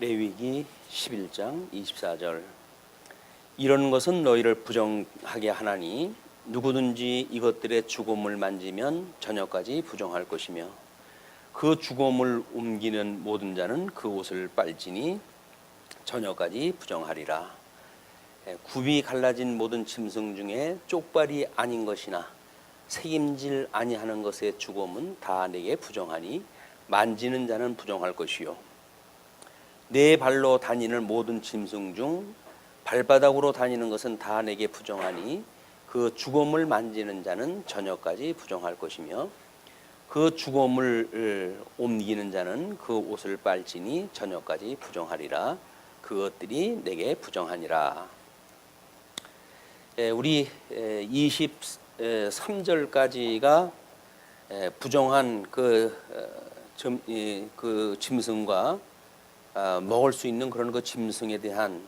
레위기 11장 24절. 이런 것은 너희를 부정하게 하나니 누구든지 이것들의 주검을 만지면 저녁까지 부정할 것이며 그 주검을 옮기는 모든 자는 그 옷을 빨지니 저녁까지 부정하리라. 굽이 갈라진 모든 짐승 중에 쪽발이 아닌 것이나 새김질 아니하는 것의 주검은 다 내게 부정하니 만지는 자는 부정할 것이요 네 발로 다니는 모든 짐승 중 발바닥으로 다니는 것은 다 내게 부정하니 그 주검을 만지는 자는 저녁까지 부정할 것이며 그 주검을 옮기는 자는 그 옷을 빨지니 저녁까지 부정하리라. 그것들이 내게 부정하니라. 우리 23절까지가 부정한 그 짐승과 먹을 수 있는 그런 그 짐승에 대한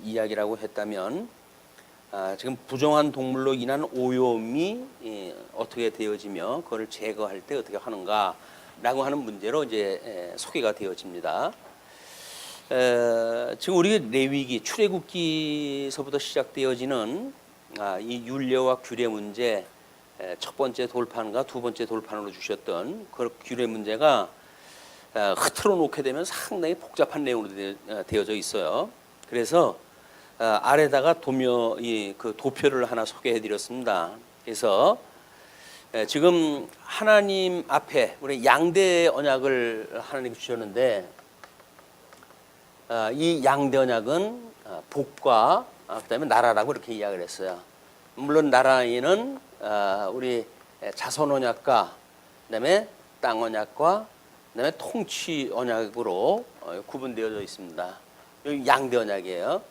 이야기라고 했다면, 지금 부정한 동물로 인한 오염이 어떻게 되어지며 그걸 제거할 때 어떻게 하는가라고 하는 문제로 이제 소개가 되어집니다. 지금 우리 레위기 출애굽기서부터 시작되어지는 이 율례와 규례 문제, 첫 번째 돌판과 두 번째 돌판으로 주셨던 그 규례 문제가 흐트러 놓게 되면 상당히 복잡한 내용으로 되어져 있어요. 그래서 아래다가 그 도표를 하나 소개해 드렸습니다. 그래서 지금 하나님 앞에 우리 양대 언약을 하나님 주셨는데, 이 양대 언약은 복과 그다음에 나라라고 이렇게 이야기를 했어요. 물론 나라에는 우리 자손 언약과 그다음에 땅 언약과 그다음에 통치 언약으로 구분되어져 있습니다. 여기 양대 언약이에요.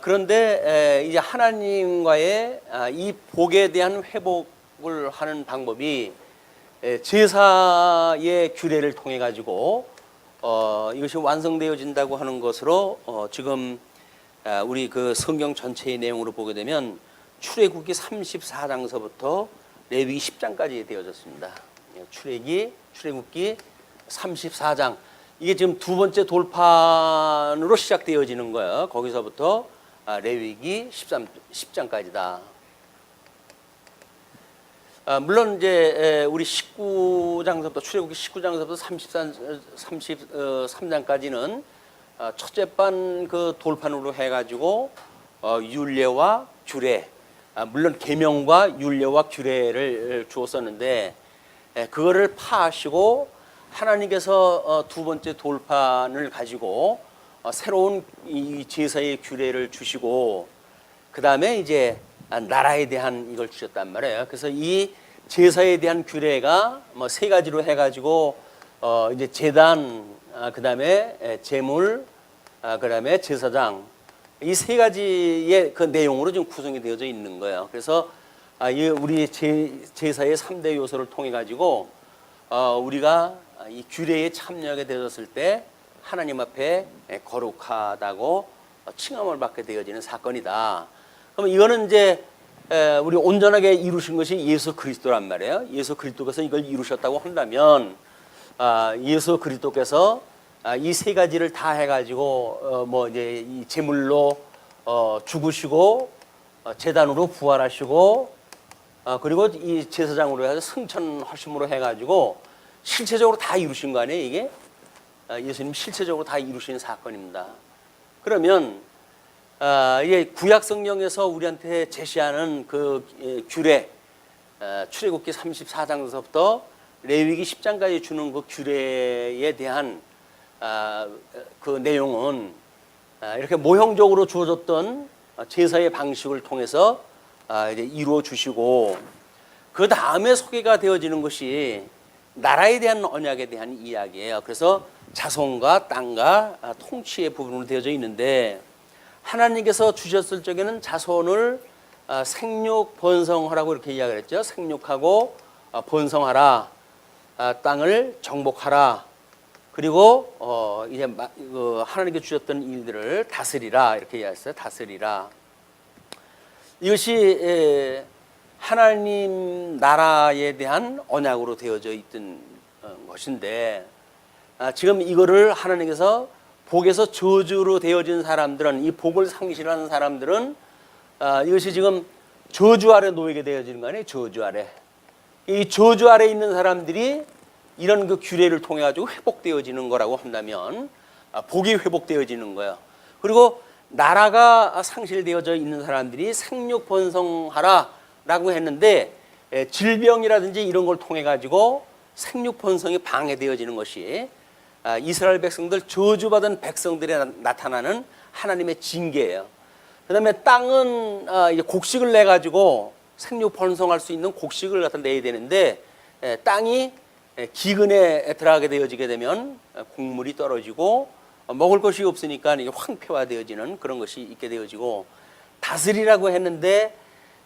그런데 이제 하나님과의 이 복에 대한 회복을 하는 방법이 제사의 규례를 통해 가지고 이것이 완성되어진다고 하는 것으로 지금 우리 그 성경 전체의 내용으로 보게 되면 출애굽기 34장서부터 레위기 10장까지 되어졌습니다. 출애굽기 34장, 이게 지금 두 번째 돌판으로 시작되어지는 거예요. 거기서부터 레위기 10장까지다. 물론 이제 우리 19장서부터 출애굽기 19장서부터 33장까지는 첫째 반 그 돌판으로 해가지고 율례와 규례, 물론 계명과 율례와 규례를 주었었는데, 그거를 파하시고 하나님께서 두 번째 돌판을 가지고 새로운 이 제사의 규례를 주시고, 그 다음에 이제 나라에 대한 이걸 주셨단 말이에요. 그래서 이 제사에 대한 규례가 뭐 세 가지로 해가지고 이제 제단, 그 다음에 제물, 그 다음에 제사장, 이 세 가지의 그 내용으로 지금 구성이 되어져 있는 거예요. 그래서 우리 제사의 3대 요소를 통해 가지고 우리가 이 규례에 참여하게 되었을 때 하나님 앞에 거룩하다고 칭함을 받게 되어지는 사건이다. 그럼 이거는 이제 우리 온전하게 이루신 것이 예수 그리스도란 말이에요. 예수 그리스도께서 이걸 이루셨다고 한다면, 예수 그리스도께서 이 세 가지를 다 해가지고 뭐 이제 이 제물로 죽으시고 제단으로 부활하시고 그리고 이 제사장으로 해서 승천하심으로 해가지고 실체적으로 다 이루신 거 아니에요, 이게? 예수님 실체적으로 다 이루신 사건입니다. 그러면 이게 구약 성경에서 우리한테 제시하는 그 규례, 출애굽기 34장서부터 레위기 10장까지 주는 그 규례에 대한 그 내용은 이렇게 모형적으로 주어졌던 제사의 방식을 통해서 이제 이루어 주시고, 그 다음에 소개가 되어지는 것이 나라에 대한 언약에 대한 이야기예요. 그래서 자손과 땅과 통치의 부분으로 되어져 있는데, 하나님께서 주셨을 적에는 자손을 생육 번성하라고 이렇게 이야기를 했죠. 생육하고 번성하라, 땅을 정복하라, 그리고 이제 하나님께 주셨던 일들을 다스리라, 이렇게 이야기했어요. 다스리라. 이것이 하나님 나라에 대한 언약으로 되어져 있던 것인데, 지금 이거를 하나님께서 복에서 저주로 되어진 사람들은, 이 복을 상실하는 사람들은 이것이 지금 저주 아래 놓이게 되어지는 거 아니에요? 저주 아래. 이 저주 아래 있는 사람들이 이런 그 규례를 통해 가지고 회복되어지는 거라고 한다면 복이 회복되어지는 거예요. 그리고 나라가 상실되어져 있는 사람들이 생육 번성하라라고 했는데 질병이라든지 이런 걸 통해 가지고 생육 번성이 방해되어지는 것이 이스라엘 백성들, 저주받은 백성들에 나타나는 하나님의 징계예요. 그다음에 땅은 이제 곡식을 내 가지고 생육 번성할 수 있는 곡식을 갖다 내야 되는데 땅이 기근에 들어가게 되어지게 되면 곡물이 떨어지고 먹을 것이 없으니까 이게 황폐화되어지는 그런 것이 있게 되어지고, 다스리라고 했는데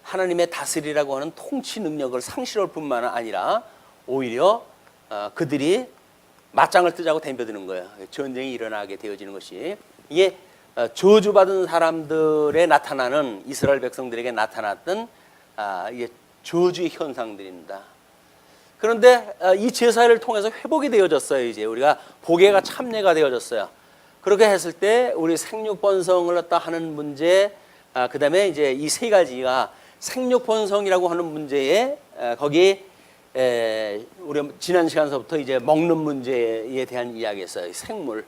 하나님의 다스리라고 하는 통치 능력을 상실할 뿐만 아니라 오히려 그들이 맞짱을 뜨자고 덤벼드는 거예요. 전쟁이 일어나게 되어지는 것이, 이게 저주받은 사람들에 나타나는, 이스라엘 백성들에게 나타났던 이게 저주의 현상들입니다. 그런데 이 제사를 통해서 회복이 되어졌어요. 이제 우리가 복에가 참여가 되어졌어요. 그렇게 했을 때 우리 생육 번성을 갖다 하는 문제, 그다음에 이제 이 세 가지가 생육 번성이라고 하는 문제에 거기 우리 지난 시간서부터 이제 먹는 문제에 대한 이야기였어요. 생물,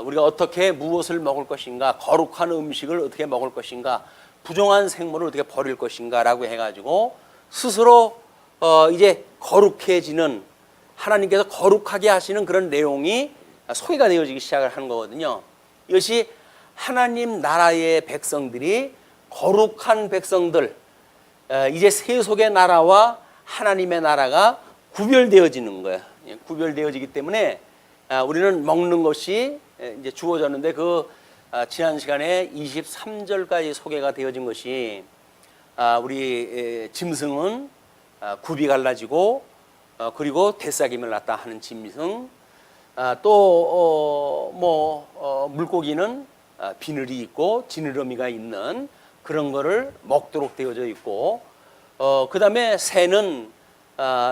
우리가 어떻게 무엇을 먹을 것인가, 거룩한 음식을 어떻게 먹을 것인가, 부정한 생물을 어떻게 버릴 것인가라고 해가지고 스스로 이제 거룩해지는, 하나님께서 거룩하게 하시는 그런 내용이 소개가 되어지기 시작을 하는 거거든요. 이것이 하나님 나라의 백성들이 거룩한 백성들, 이제 세속의 나라와 하나님의 나라가 구별되어지는 거예요. 구별되어지기 때문에 우리는 먹는 것이 이제 주어졌는데 그 지난 시간에 23절까지 소개가 되어진 것이 우리 짐승은 굽이 갈라지고 그리고 대싸김을 낳다 하는 짐승, 또 물고기는 비늘이 있고 지느러미가 있는 그런 거를 먹도록 되어져 있고, 그다음에 새는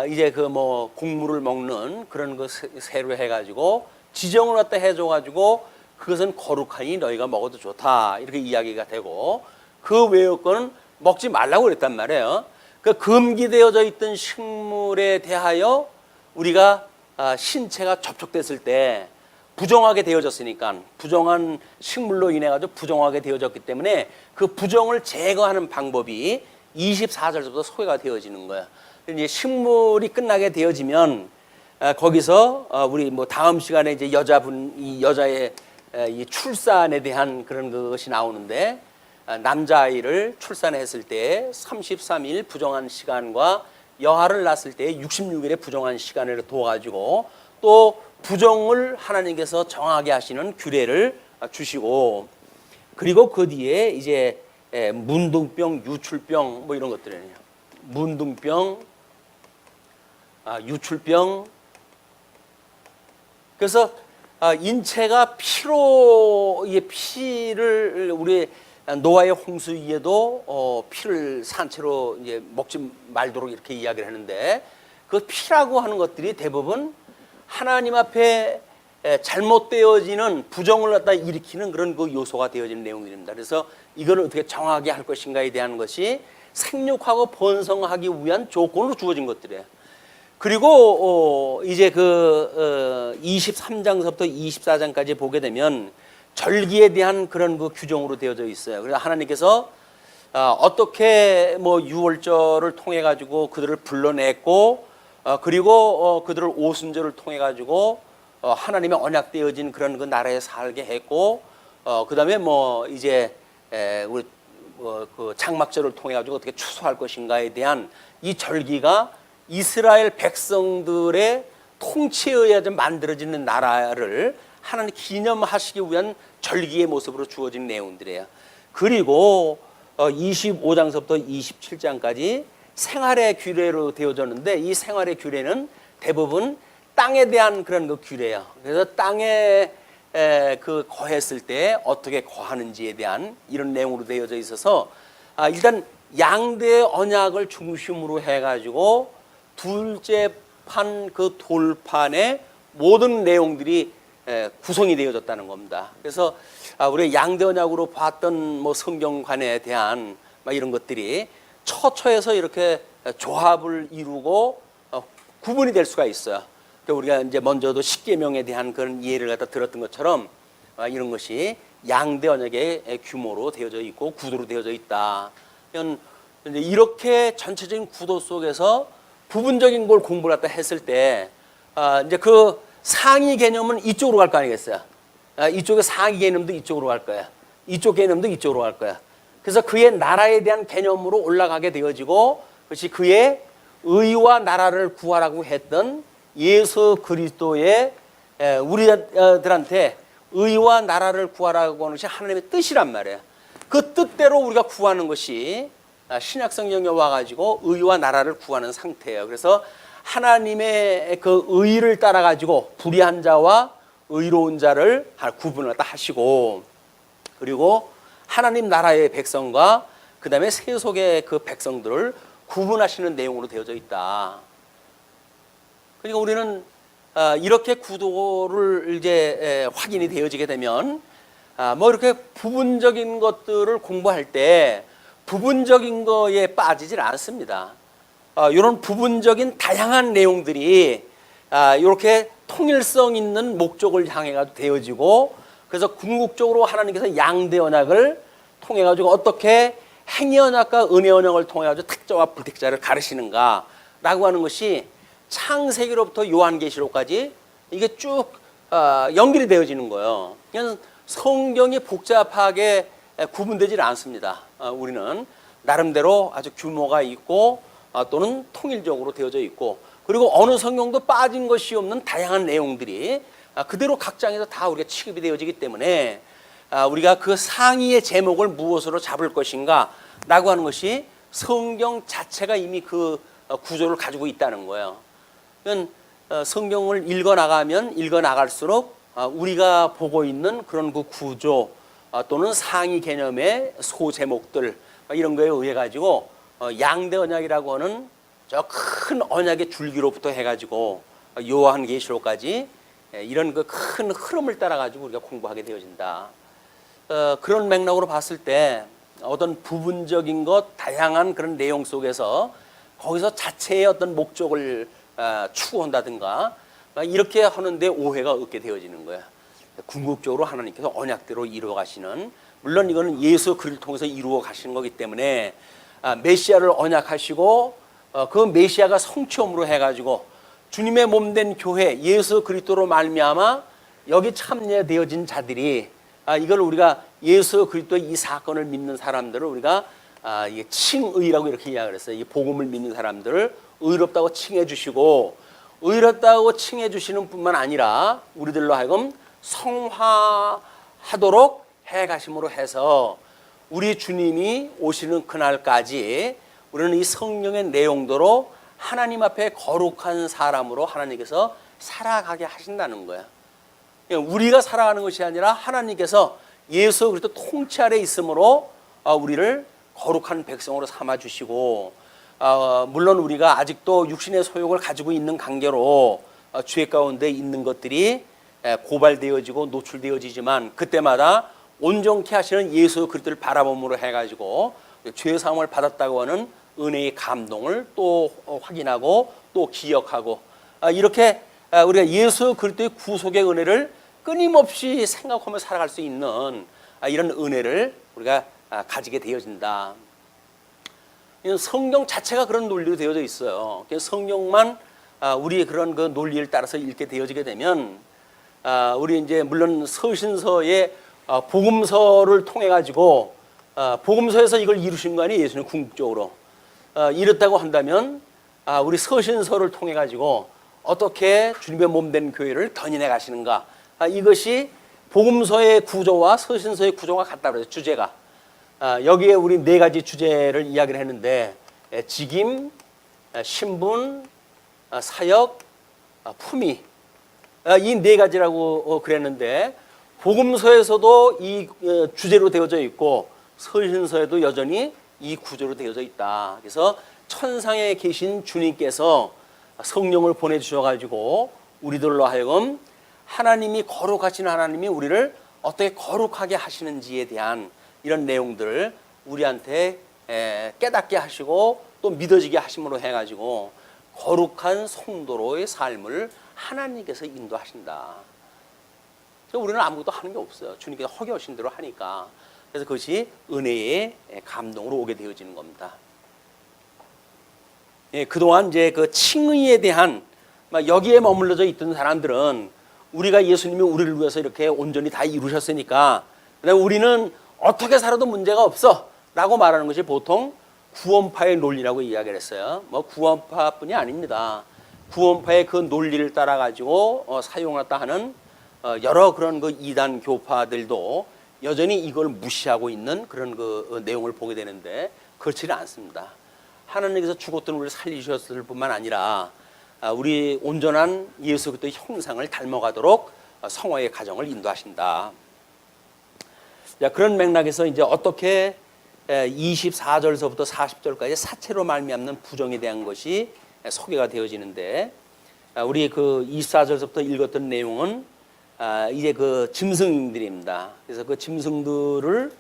이제 그 곡물을 먹는 그런 거 새로 해가지고 지정을 갖다 해줘가지고 그것은 거룩하니 너희가 먹어도 좋다 이렇게 이야기가 되고, 그 외의 거는 먹지 말라고 그랬단 말이에요. 그 금기되어져 있던 식물에 대하여 우리가 신체가 접촉됐을 때 부정하게 되어졌으니까, 부정한 식물로 인해 가지고 부정하게 되어졌기 때문에 그 부정을 제거하는 방법이 24절부터 소개가 되어지는 거야. 이제 식물이 끝나게 되어지면 거기서 우리 다음 시간에 이제 이 여자의 이 출산에 대한 그런 것이 나오는데, 남자아이를 출산했을 때 33일 부정한 시간과 여아를 낳았을 때 66일의 부정한 시간을 둬가지고 또 부정을 하나님께서 정하게 하시는 규례를 주시고, 그리고 그 뒤에 이제 문둥병, 유출병 이런 것들이에요. 문둥병, 유출병. 그래서 인체가 피를 우리 노아의 홍수 위에도 피를 산채로 이제 먹지 말도록 이렇게 이야기를 하는데, 그 피라고 하는 것들이 대부분 하나님 앞에 잘못되어지는 부정을 갖다 일으키는 그런 그 요소가 되어지는 내용들입니다. 그래서 이걸 어떻게 정하게 할 것인가에 대한 것이 생육하고 번성하기 위한 조건으로 주어진 것들이에요. 그리고 이제 그 23장서부터 24장까지 보게 되면 절기에 대한 그런 그 규정으로 되어져 있어요. 그래서 하나님께서 어떻게 유월절을 통해 가지고 그들을 불러냈고, 그리고 그들을 오순절을 통해 가지고 하나님의 언약되어진 그런 그 나라에 살게 했고, 그다음에 이제 우리 그 장막절을 통해 가지고 어떻게 추수할 것인가에 대한 이 절기가 이스라엘 백성들의 통치에 의해 만들어지는 나라를 하나님 기념하시기 위한 절기의 모습으로 주어진 내용들이에요. 그리고 25장서부터 27장까지 생활의 규례로 되어졌는데, 이 생활의 규례는 대부분 땅에 대한 그런 그 규례예요. 그래서 땅에 그 거했을 때 어떻게 거하는지에 대한 이런 내용으로 되어져 있어서, 일단 양대 언약을 중심으로 해가지고 둘째 판 그 돌판의 모든 내용들이 구성이 되어졌다는 겁니다. 그래서 우리가 양대 언약으로 봤던 뭐 성경관에 대한 막 이런 것들이 처처에서 이렇게 조합을 이루고 구분이 될 수가 있어요. 그러니까 우리가 이제 먼저도 십계명에 대한 그런 이해를 갖다 들었던 것처럼 이런 것이 양대 언약의 규모로 되어져 있고 구도로 되어져 있다. 이렇게 전체적인 구도 속에서 부분적인 걸 공부를 갖다 했을 때 이제 그 상위 개념은 이쪽으로 갈 거 아니겠어요? 이쪽의 상위 개념도 이쪽으로 갈 거야. 이쪽 개념도 이쪽으로 갈 거야. 그래서 그의 나라에 대한 개념으로 올라가게 되어지고 그것이 그의 의와 나라를 구하라고 했던 예수 그리스도의 우리들한테 의와 나라를 구하라고 하는 것이 하나님의 뜻이란 말이에요. 그 뜻대로 우리가 구하는 것이 신약 성경에 와가지고 의와 나라를 구하는 상태예요. 그래서 하나님의 그 의를 따라가지고 불의한 자와 의로운 자를 구분을 하시고 그리고 하나님 나라의 백성과 그 다음에 세속의 그 백성들을 구분하시는 내용으로 되어져 있다. 그러니까 우리는 이렇게 구도를 이제 확인이 되어지게 되면 뭐 이렇게 부분적인 것들을 공부할 때 부분적인 거에 빠지질 않습니다. 이런 부분적인 다양한 내용들이 이렇게 통일성 있는 목적을 향해 가지고 되어지고 그래서 궁극적으로 하나님께서 양대 언약을 통해 가지고 어떻게 행위 언약과 은혜 언약을 통해 가지고 택자와 불택자를 가르치는가라고 하는 것이 창세기로부터 요한계시록까지 이게 쭉 연결이 되어지는 거예요. 그냥 성경이 복잡하게 구분되질 않습니다. 우리는 나름대로 아주 규모가 있고 또는 통일적으로 되어져 있고 그리고 어느 성경도 빠진 것이 없는 다양한 내용들이 그대로 각 장에서 다 우리가 취급이 되어지기 때문에 우리가 그 상위의 제목을 무엇으로 잡을 것인가 라고 하는 것이 성경 자체가 이미 그 구조를 가지고 있다는 거예요. 그러니까 성경을 읽어나가면 읽어나갈수록 우리가 보고 있는 그런 그 구조 또는 상위 개념의 소제목들 이런 거에 의해 가지고 양대 언약이라고 하는 저 큰 언약의 줄기로부터 해가지고 요한계시록까지 이런 그 큰 흐름을 따라 가지고 우리가 공부하게 되어진다. 그런 맥락으로 봤을 때 어떤 부분적인 것 다양한 그런 내용 속에서 거기서 자체의 어떤 목적을 추구한다든가 이렇게 하는데 오해가 없게 되어지는 거야. 궁극적으로 하나님께서 언약대로 이루어 가시는 물론 이거는 예수 그리스도를 통해서 이루어 가시는 거기 때문에 메시아를 언약하시고 그 메시아가 성취함으로 해가지고 주님의 몸된 교회 예수 그리스도로 말미암아 여기 참여되어진 자들이 이걸 우리가 예수 그리스도의 이 사건을 믿는 사람들을 우리가 칭의라고 이렇게 이야기를 했어요. 이 복음을 믿는 사람들을 의롭다고 칭해 주시고 의롭다고 칭해 주시는 뿐만 아니라 우리들로 하여금 성화하도록 해 가심으로 해서 우리 주님이 오시는 그날까지 우리는 이 성령의 내용대로 하나님 앞에 거룩한 사람으로 하나님께서 살아가게 하신다는 거야. 우리가 살아가는 것이 아니라 하나님께서 예수 그리스도 통치 아래 있으므로 우리를 거룩한 백성으로 삼아 주시고 물론 우리가 아직도 육신의 소욕을 가지고 있는 관계로 죄 가운데 있는 것들이 고발되어지고 노출되어지지만 그때마다 온전케 하시는 예수 그리스도를 바라봄으로 해가지고 죄 사함을 받았다고 하는 은혜의 감동을 또 확인하고 또 기억하고 이렇게 우리가 예수 그리스도의 구속의 은혜를 끊임없이 생각하며 살아갈 수 있는 이런 은혜를 우리가 가지게 되어진다. 성경 자체가 그런 논리로 되어져 있어요. 성경만 우리의 그런 그 논리를 따라서 읽게 되어지게 되면 우리 이제 물론 서신서의 복음서를 통해 가지고 복음서에서 이걸 이루신 거 아니에요. 예수는 궁극적으로 이렇다고 한다면 우리 서신서를 통해 가지고 어떻게 주님의 몸된 교회를 견인해 가시는가 이것이 복음서의 구조와 서신서의 구조가 같다 그래요. 주제가 여기에 우리 네 가지 주제를 이야기를 했는데 직임, 신분, 사역, 품위 이 네 가지라고 그랬는데 복음서에서도 이 주제로 되어져 있고 서신서에도 여전히 이 구조로 되어져 있다. 그래서 천상에 계신 주님께서 성령을 보내주셔가지고 우리들로 하여금 하나님이 거룩하신 하나님이 우리를 어떻게 거룩하게 하시는지에 대한 이런 내용들을 우리한테 깨닫게 하시고 또 믿어지게 하심으로 해가지고 거룩한 성도로의 삶을 하나님께서 인도하신다. 우리는 아무것도 하는 게 없어요. 주님께서 허기하신 대로 하니까. 그래서 그것이 은혜의 감동으로 오게 되어지는 겁니다. 그동안 이제 그 칭의에 대한 여기에 머물러져 있던 사람들은 우리가 예수님이 우리를 위해서 이렇게 온전히 다 이루셨으니까 우리는 어떻게 살아도 문제가 없어 라고 말하는 것이 보통 구원파의 논리라고 이야기를 했어요. 구원파뿐이 아닙니다. 구원파의 그 논리를 따라 가지고 사용했다 하는 여러 그런 그 이단 교파들도 여전히 이걸 무시하고 있는 그런 그 내용을 보게 되는데 그렇지는 않습니다. 하나님께서 죽었던 우리를 살리셨을 뿐만 아니라 우리 온전한 예수 그리스도의 형상을 닮아가도록 성화의 과정을 인도하신다. 그런 맥락에서 이제 어떻게 24절서부터 40절까지 사체로 말미암는 부정에 대한 것이 소개가 되어지는데 우리 그 24절서부터 읽었던 내용은 이제 그 짐승들입니다. 그래서 그 짐승들을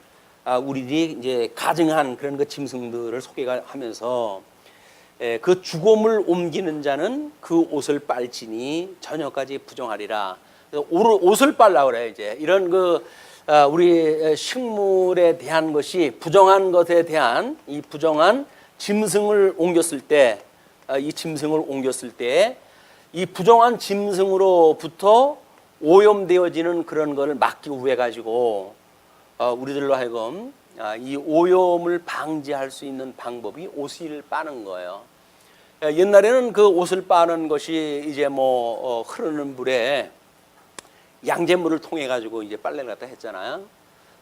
우리들이 이제 가증한 그런 그 짐승들을 소개가 하면서 그 죽음을 옮기는 자는 그 옷을 빨지니 저녁까지 부정하리라. 그래서 옷을 빨라 그래요. 이제 이런 그 우리 식물에 대한 것이 부정한 것에 대한 이 부정한 짐승을 옮겼을 때, 이 짐승을 옮겼을 때 이 부정한 짐승으로부터 오염되어지는 그런 것을 막기 위해 가지고 우리들로 하여금 이 오염을 방지할 수 있는 방법이 옷을 빠는 거예요. 옛날에는 그 옷을 빠는 것이 이제 흐르는 물에 양잿물을 통해 가지고 이제 빨래를 갖다 했잖아요.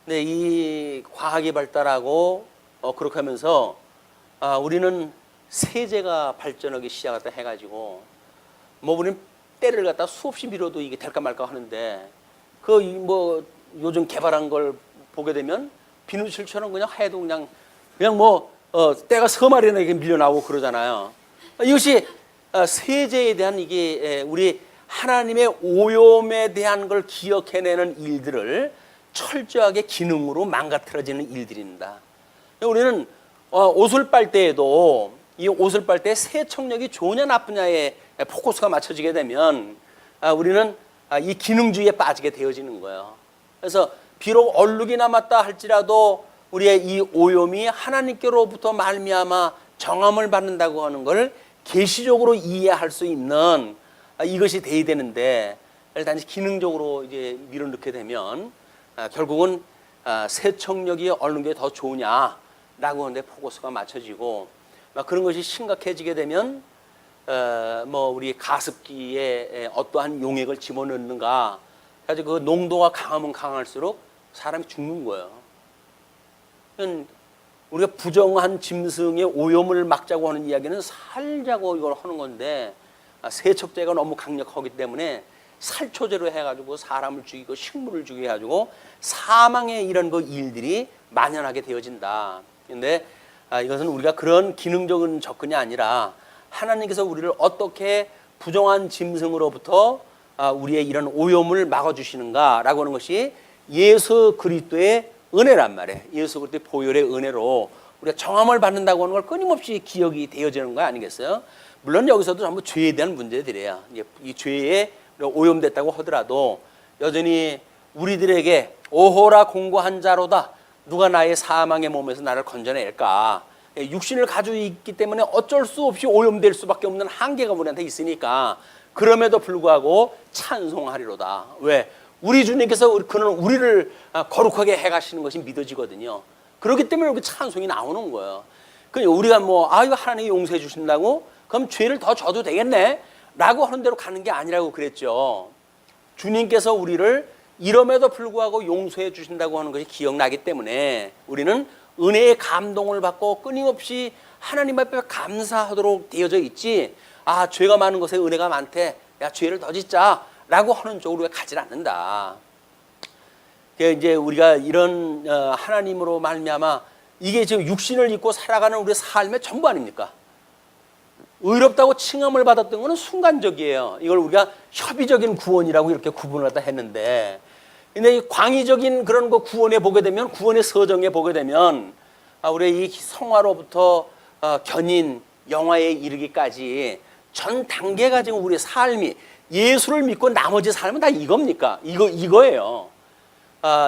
근데 이 과학이 발달하고 그렇게 하면서 우리는 세제가 발전하기 시작했다 해가지고 우리는 때를 갖다 수없이 밀어도 이게 될까 말까 하는데 요즘 개발한 걸 보게 되면 비누칠처럼 그냥 해도 그냥 때가 서말이나 이렇게 밀려 나오고 그러잖아요. 이것이 세제에 대한 이게 우리 하나님의 오염에 대한 걸 기억해내는 일들을 철저하게 기능으로 망가뜨려지는 일들입니다. 우리는 옷을 빨 때에도 이 옷을 빨 때 세척력이 좋으냐 나쁘냐에 포커스가 맞춰지게 되면 우리는 이 기능주의에 빠지게 되어지는 거예요. 그래서 비록 얼룩이 남았다 할지라도 우리의 이 오염이 하나님께로부터 말미암아 정함을 받는다고 하는 걸 계시적으로 이해할 수 있는 이것이 돼야 되는데 단지 기능적으로 이제 밀어넣게 되면 결국은 세척력이 어느 게 더 좋으냐라고 하는데 포커스가 맞춰지고 그런 것이 심각해지게 되면 우리 가습기에 어떠한 용액을 집어넣는가 그래서 그 농도가 강하면 강할수록 사람이 죽는 거예요. 우리가 부정한 짐승의 오염을 막자고 하는 이야기는 살자고 이걸 하는 건데 세척제가 너무 강력하기 때문에 살초제로 해가지고 사람을 죽이고 식물을 죽이게 해가지고 사망의 이런 그 일들이 만연하게 되어진다. 그런데 이것은 우리가 그런 기능적인 접근이 아니라 하나님께서 우리를 어떻게 부정한 짐승으로부터 우리의 이런 오염을 막아주시는가라고 하는 것이 예수 그리스도의 은혜란 말이에요. 예수 그리스도의 보혈의 은혜로 우리가 정함을 받는다고 하는 걸 끊임없이 기억이 되어지는 거 아니겠어요? 물론 여기서도 전부 죄에 대한 문제들이에요. 이 죄에 오염됐다고 하더라도 여전히 우리들에게 오호라 공고한 자로다. 누가 나의 사망의 몸에서 나를 건져낼까? 육신을 가지고 있기 때문에 어쩔 수 없이 오염될 수밖에 없는 한계가 우리한테 있으니까 그럼에도 불구하고 찬송하리로다. 왜? 우리 주님께서 그는 우리를 거룩하게 해가시는 것이 믿어지거든요. 그렇기 때문에 이렇게 찬송이 나오는 거예요. 우리가 이거 하나님이 용서해 주신다고? 그럼 죄를 더 져도 되겠네? 라고 하는 대로 가는 게 아니라고 그랬죠. 주님께서 우리를 이럼에도 불구하고 용서해 주신다고 하는 것이 기억나기 때문에 우리는 은혜의 감동을 받고 끊임없이 하나님 앞에 감사하도록 되어져 있지 죄가 많은 것에 은혜가 많대. 야, 죄를 더 짓자. 라고 하는 쪽으로 우리가 가지 않는다. 이제 우리가 이런 하나님으로 말미암아 이게 지금 육신을 입고 살아가는 우리의 삶의 전부 아닙니까? 의롭다고 칭함을 받았던 것은 순간적이에요. 이걸 우리가 협의적인 구원이라고 이렇게 구분을 다 했는데, 근데 이 광의적인 그런 거 구원에 보게 되면, 구원의 서정에 보게 되면, 우리 이 성화로부터 견인, 영화에 이르기까지 전 단계가 지금 우리의 삶이, 예수를 믿고 나머지 삶은 다 이겁니까? 이거예요.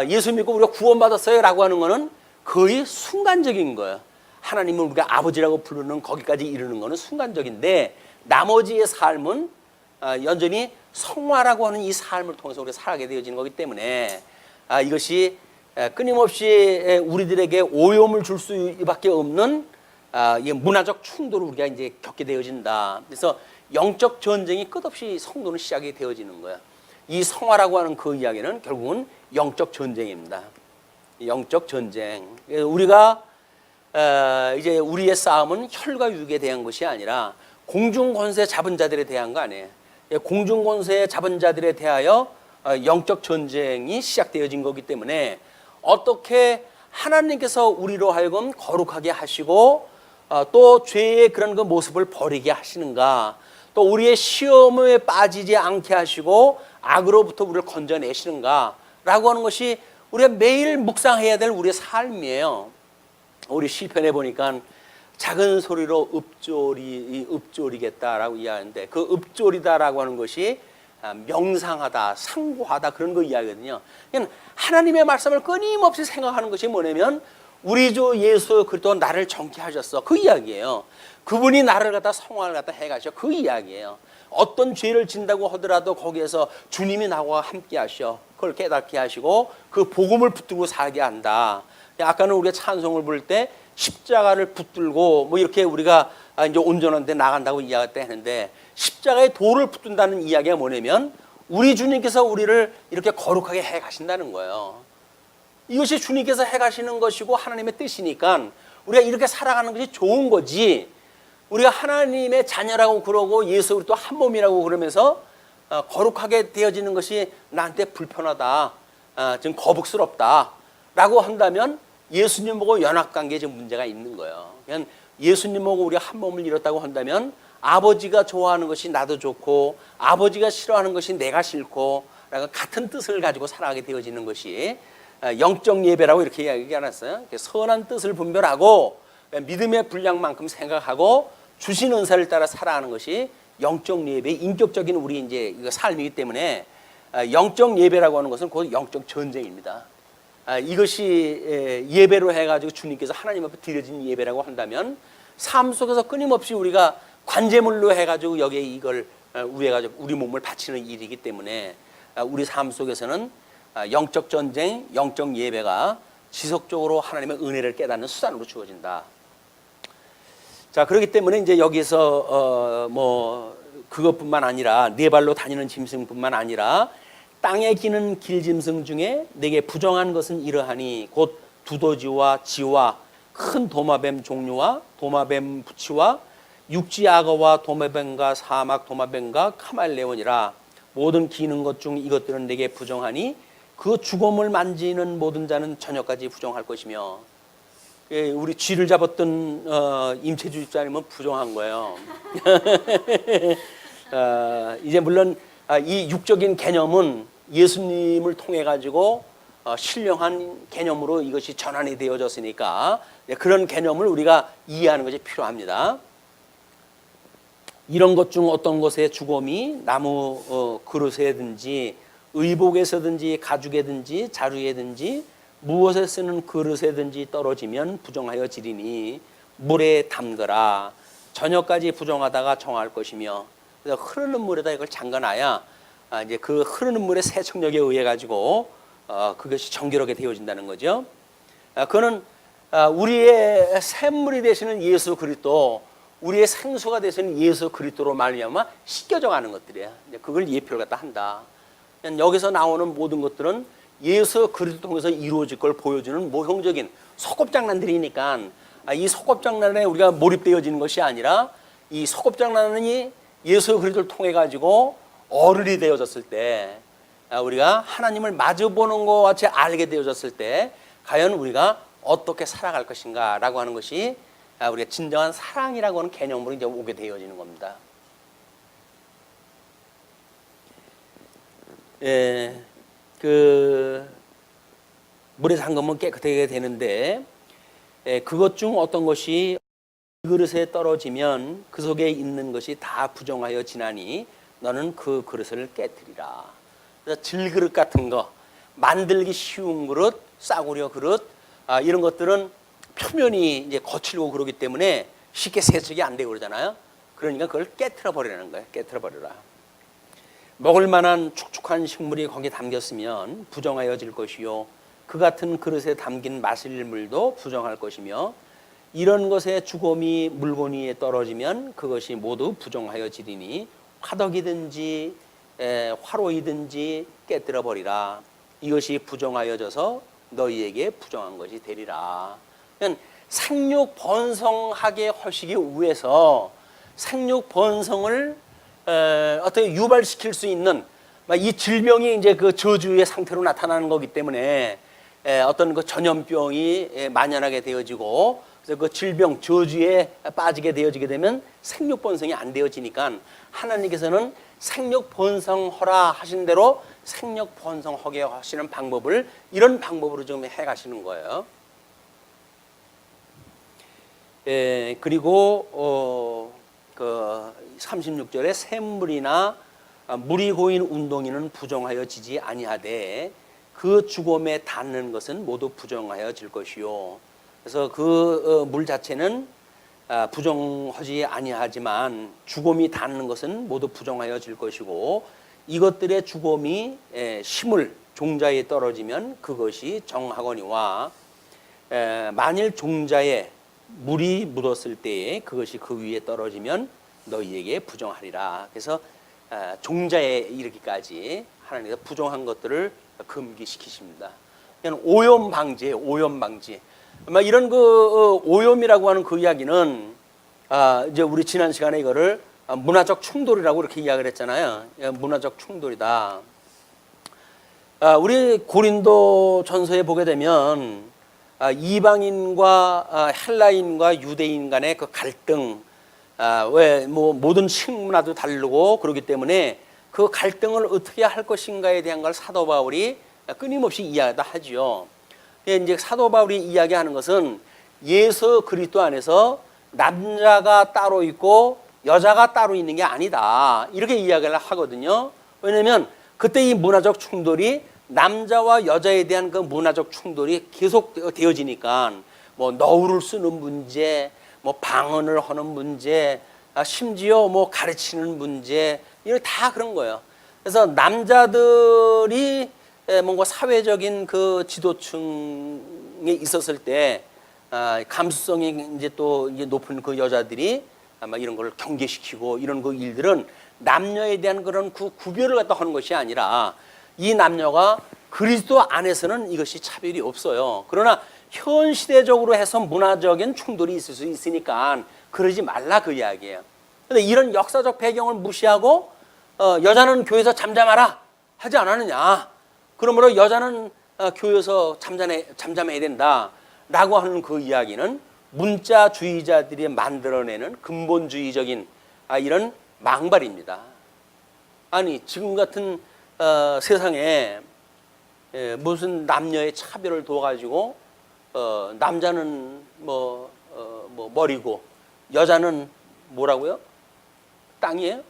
예수 믿고 우리가 구원받았어요 라고 하는 거는 거의 순간적인 거예요. 하나님은 우리가 아버지라고 부르는 거기까지 이르는 거는 순간적인데, 나머지의 삶은 여전히 성화라고 하는 이 삶을 통해서 우리가 살아가게 되어지는 거기 때문에 이것이 끊임없이 우리들에게 오염을 줄 수밖에 없는 문화적 충돌을 우리가 이제 겪게 되어진다. 그래서 영적 전쟁이 끝없이 성도는 시작이 되어지는 거야. 이 성화라고 하는 그 이야기는 결국은 영적 전쟁입니다. 영적 전쟁. 우리가 이제 우리의 싸움은 혈과 육에 대한 것이 아니라 공중 권세 잡은 자들에 대한 거 아니에요. 공중 권세 잡은 자들에 대하여 영적 전쟁이 시작되어진 거기 때문에, 어떻게 하나님께서 우리로 하여금 거룩하게 하시고 또 죄의 그런 그 모습을 버리게 하시는가, 또 우리의 시험에 빠지지 않게 하시고 악으로부터 우리를 건져내시는가 라고 하는 것이 우리가 매일 묵상해야 될 우리의 삶이에요. 우리 시편에 보니까 작은 소리로 읊조리겠다라고 이야기하는데, 그 읊조리다라고 하는 것이 명상하다, 상고하다 그런 거 이야기거든요. 그냥 하나님의 말씀을 끊임없이 생각하는 것이 뭐냐면, 우리 주 예수 그리스도 나를 정케하셨어, 그 이야기예요. 그분이 나를 갖다 성화를 갖다 해가셔, 그 이야기예요. 어떤 죄를 진다고 하더라도 거기에서 주님이 나와 함께 하셔, 그걸 깨닫게 하시고 그 복음을 붙들고 살게 한다. 아까는 우리가 찬송을 부를 때 십자가를 붙들고 뭐 이렇게 우리가 이제 온전한 데 나간다고 이야기했는데, 십자가에 돌을 붙든다는 이야기가 뭐냐면 우리 주님께서 우리를 이렇게 거룩하게 해 가신다는 거예요. 이것이 주님께서 해 가시는 것이고 하나님의 뜻이니까 우리가 이렇게 살아가는 것이 좋은 거지, 우리가 하나님의 자녀라고 그러고 예수 그리스도 한 몸이라고 그러면서 거룩하게 되어지는 것이 나한테 불편하다, 좀 거북스럽다 라고 한다면 예수님하고 연합관계에 좀 문제가 있는 거예요. 그냥 예수님하고 우리가 한 몸을 이뤘다고 한다면 아버지가 좋아하는 것이 나도 좋고 아버지가 싫어하는 것이 내가 싫고 같은 뜻을 가지고 살아가게 되어지는 것이 영적 예배라고 이렇게 이야기해놨어요. 선한 뜻을 분별하고 믿음의 분량만큼 생각하고 주신 은사를 따라 살아가는 것이 영적 예배의 인격적인 우리 이제 삶이기 때문에, 영적 예배라고 하는 것은 곧 영적 전쟁입니다. 이것이 예배로 해가지고 주님께서 하나님 앞에 드려진 예배라고 한다면, 삶 속에서 끊임없이 우리가 관제물로 해가지고 여기에 이걸 우해가지고 우리 몸을 바치는 일이기 때문에, 우리 삶 속에서는 영적 전쟁, 영적 예배가 지속적으로 하나님의 은혜를 깨닫는 수단으로 주어진다. 자, 그렇기 때문에 이제 여기서 뭐 그것뿐만 아니라 네 발로 다니는 짐승뿐만 아니라 땅에 기는 길짐승 중에 내게 부정한 것은 이러하니 곧 두더지와 쥐와 큰 도마뱀 종류와 도마뱀 부치와 육지 악어와 도마뱀과 사막 도마뱀과 카멜레온이라. 모든 기는 것 중 이것들은 내게 부정하니 그 죽음을 만지는 모든 자는 저녁까지 부정할 것이며. 우리 쥐를 잡았던 임채주 집사님은 부정한 거예요. 이제 물론 이 육적인 개념은 예수님을 통해 가지고 신령한 개념으로 이것이 전환이 되어졌으니까 그런 개념을 우리가 이해하는 것이 필요합니다. 이런 것 중 어떤 것의 죽음이 나무 그릇에든지 의복에서든지 가죽에든지 자루에든지 무엇에 쓰는 그릇에든지 떨어지면 부정하여 지리니 물에 담그라. 저녁까지 부정하다가 정할 것이며. 그래서 흐르는 물에다 이걸 잠가놔야 이제 그 흐르는 물의 세척력에 의해 가지고 그것이 정결하게 되어진다는 거죠. 그거는 우리의 샘물이 되시는 예수 그리스도, 우리의 생수가 되시는 예수 그리스도로 말미암아 씻겨져 가는 것들이에요. 그걸 예표를 갖다 한다. 여기서 나오는 모든 것들은 예수 그리스도 통해서 이루어질 걸 보여주는 모형적인 소꿉장난들이니까, 이 소꿉장난에 우리가 몰입되어지는 것이 아니라 이 소꿉장난이 예수 그리스도를 통해 가지고 어른이 되어졌을 때, 우리가 하나님을 마주보는 것 같이 알게 되어졌을 때 과연 우리가 어떻게 살아갈 것인가 라고 하는 것이 우리가 진정한 사랑이라고 하는 개념으로 이제 오게 되어지는 겁니다. 그 물에 담그면 깨끗하게 되는데 그것 중 어떤 것이 그릇에 떨어지면 그 속에 있는 것이 다 부정하여 지나니 너는 그 그릇을 깨뜨리라. 그래서 질그릇 같은 거, 만들기 쉬운 그릇, 싸구려 그릇, 이런 것들은 표면이 이제 거칠고 그러기 때문에 쉽게 세척이 안 되고 그러잖아요. 그러니까 그걸 깨트려 버리라는 거예요. 깨트려 버려라. 먹을 만한 축축한 식물이 거기에 담겼으면 부정하여질 것이요, 그 같은 그릇에 담긴 마실 물도 부정할 것이며, 이런 것에 주검이 물건 위에 떨어지면 그것이 모두 부정하여지리니 화덕이든지 화로이든지 깨뜨려 버리라. 이것이 부정하여져서 너희에게 부정한 것이 되리라. 생육 번성하게 하시기 위해서 생육 번성을 어떻게 유발시킬 수 있는 이 질병이 이제 그 저주의 상태로 나타나는 거기 때문에 어떤 그 전염병이 만연하게 되어지고, 그래서 그 질병 저주에 빠지게 되어지게 되면 생육 번성이 안 되어지니까 하나님께서는 생육 번성하라 하신 대로 생육 번성하게 하시는 방법을 이런 방법으로 좀 해가시는 거예요. 그리고 그 36절에 샘물이나 물이 고인 운동이는 부정하여지지 아니하되 그 죽음에 닿는 것은 모두 부정하여질 것이요. 그래서 그 물 자체는 부정하지 아니하지만 죽음이 닿는 것은 모두 부정하여질 것이고, 이것들의 죽음이 식물 종자에 떨어지면 그것이 정하거니와 만일 종자에 물이 묻었을 때에 그것이 그 위에 떨어지면 너희에게 부정하리라. 그래서 종자에 이르기까지 하나님께서 부정한 것들을 금기시키십니다. 그냥 오염 방지예요. 오염 방지. 이런 그 오염이라고 하는 그 이야기는 이제 우리 지난 시간에 이거를 문화적 충돌이라고 이렇게 이야기를 했잖아요. 문화적 충돌이다. 우리 고린도 전서에 보게 되면 이방인과 헬라인과 유대인 간의 그 갈등, 왜 뭐 모든 식문화도 다르고 그렇기 때문에 그 갈등을 어떻게 할 것인가에 대한 걸 사도 바울이 끊임없이 이야기도 하죠. 이제 사도 바울이 이야기하는 것은 예수 그리스도 안에서 남자가 따로 있고 여자가 따로 있는 게 아니다, 이렇게 이야기를 하거든요. 왜냐하면 그때 이 문화적 충돌이 남자와 여자에 대한 그 문화적 충돌이 계속 되어지니까 뭐 너울을 쓰는 문제, 뭐 방언을 하는 문제, 심지어 뭐 가르치는 문제, 이거 다 그런 거예요. 그래서 남자들이 뭔가 사회적인 그 지도층에 있었을 때 감수성이 이제 또 이제 높은 그 여자들이 아마 이런 걸 경계시키고 이런 그 일들은 남녀에 대한 그런 그 구별을 갖다 하는 것이 아니라 이 남녀가 그리스도 안에서는 이것이 차별이 없어요. 그러나 현 시대적으로 해서 문화적인 충돌이 있을 수 있으니까 그러지 말라 그 이야기예요. 그런데 이런 역사적 배경을 무시하고 여자는 교회에서 잠잠하라 하지 않았느냐. 그러므로 여자는 교회에서 잠잠해야 된다라고 하는 그 이야기는 문자주의자들이 만들어내는 근본주의적인 이런 망발입니다. 아니 지금 같은 세상에 무슨 남녀의 차별을 둬가지고 남자는 뭐 머리고 여자는 뭐라고요? 땅이에요?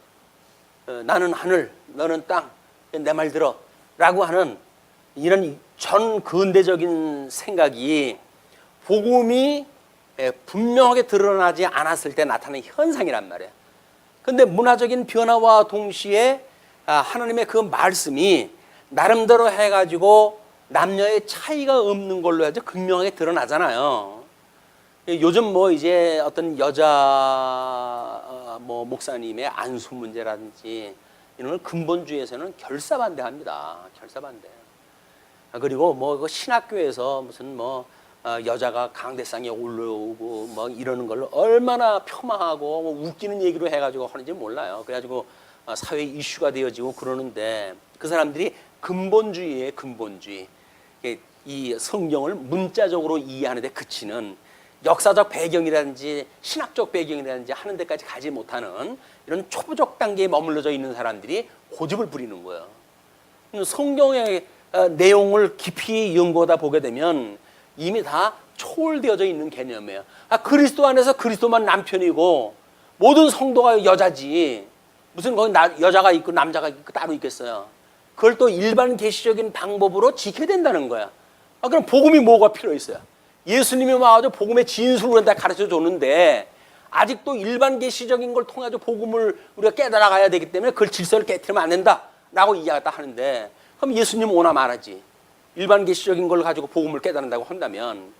나는 하늘, 너는 땅, 내 말 들어 라고 하는 이런 전 근대적인 생각이 복음이 분명하게 드러나지 않았을 때 나타나는 현상이란 말이에요. 그런데 문화적인 변화와 동시에 하나님의 그 말씀이 나름대로 해가지고 남녀의 차이가 없는 걸로 해서 극명하게 드러나잖아요. 요즘 뭐 이제 어떤 여자 뭐 목사님의 안수 문제라든지 이런 걸 근본주의에서는 결사반대합니다. 결사반대. 그리고 뭐 그 신학교에서 무슨 뭐 여자가 강대상에 올라오고 뭐 이러는 걸 얼마나 폄하하고 뭐 웃기는 얘기로 해가지고 하는지 몰라요. 그래가지고 사회 이슈가 되어지고 그러는데 그 사람들이 근본주의예요. 근본주의. 이 성경을 문자적으로 이해하는 데 그치는 역사적 배경이라든지 신학적 배경이라든지 하는 데까지 가지 못하는 이런 초보적 단계에 머물러져 있는 사람들이 고집을 부리는 거예요. 성경의 내용을 깊이 연구하다 보게 되면 이미 다 초월되어져 있는 개념이에요. 그리스도 안에서 그리스도만 남편이고 모든 성도가 여자지 무슨 거기 여자가 있고 남자가 있고 따로 있겠어요. 그걸 또 일반 계시적인 방법으로 지켜야 된다는 거야. 그럼 복음이 뭐가 필요 있어요? 예수님이 와가지고 복음의 진술을 다 가르쳐 줬는데 아직도 일반 계시적인 걸 통해서 복음을 우리가 깨달아 가야 되기 때문에 그걸 질서를 깨트리면 안 된다라고 이야기했다 하는데 그럼 예수님 오나 말하지. 일반 계시적인 걸 가지고 복음을 깨달는다고 한다면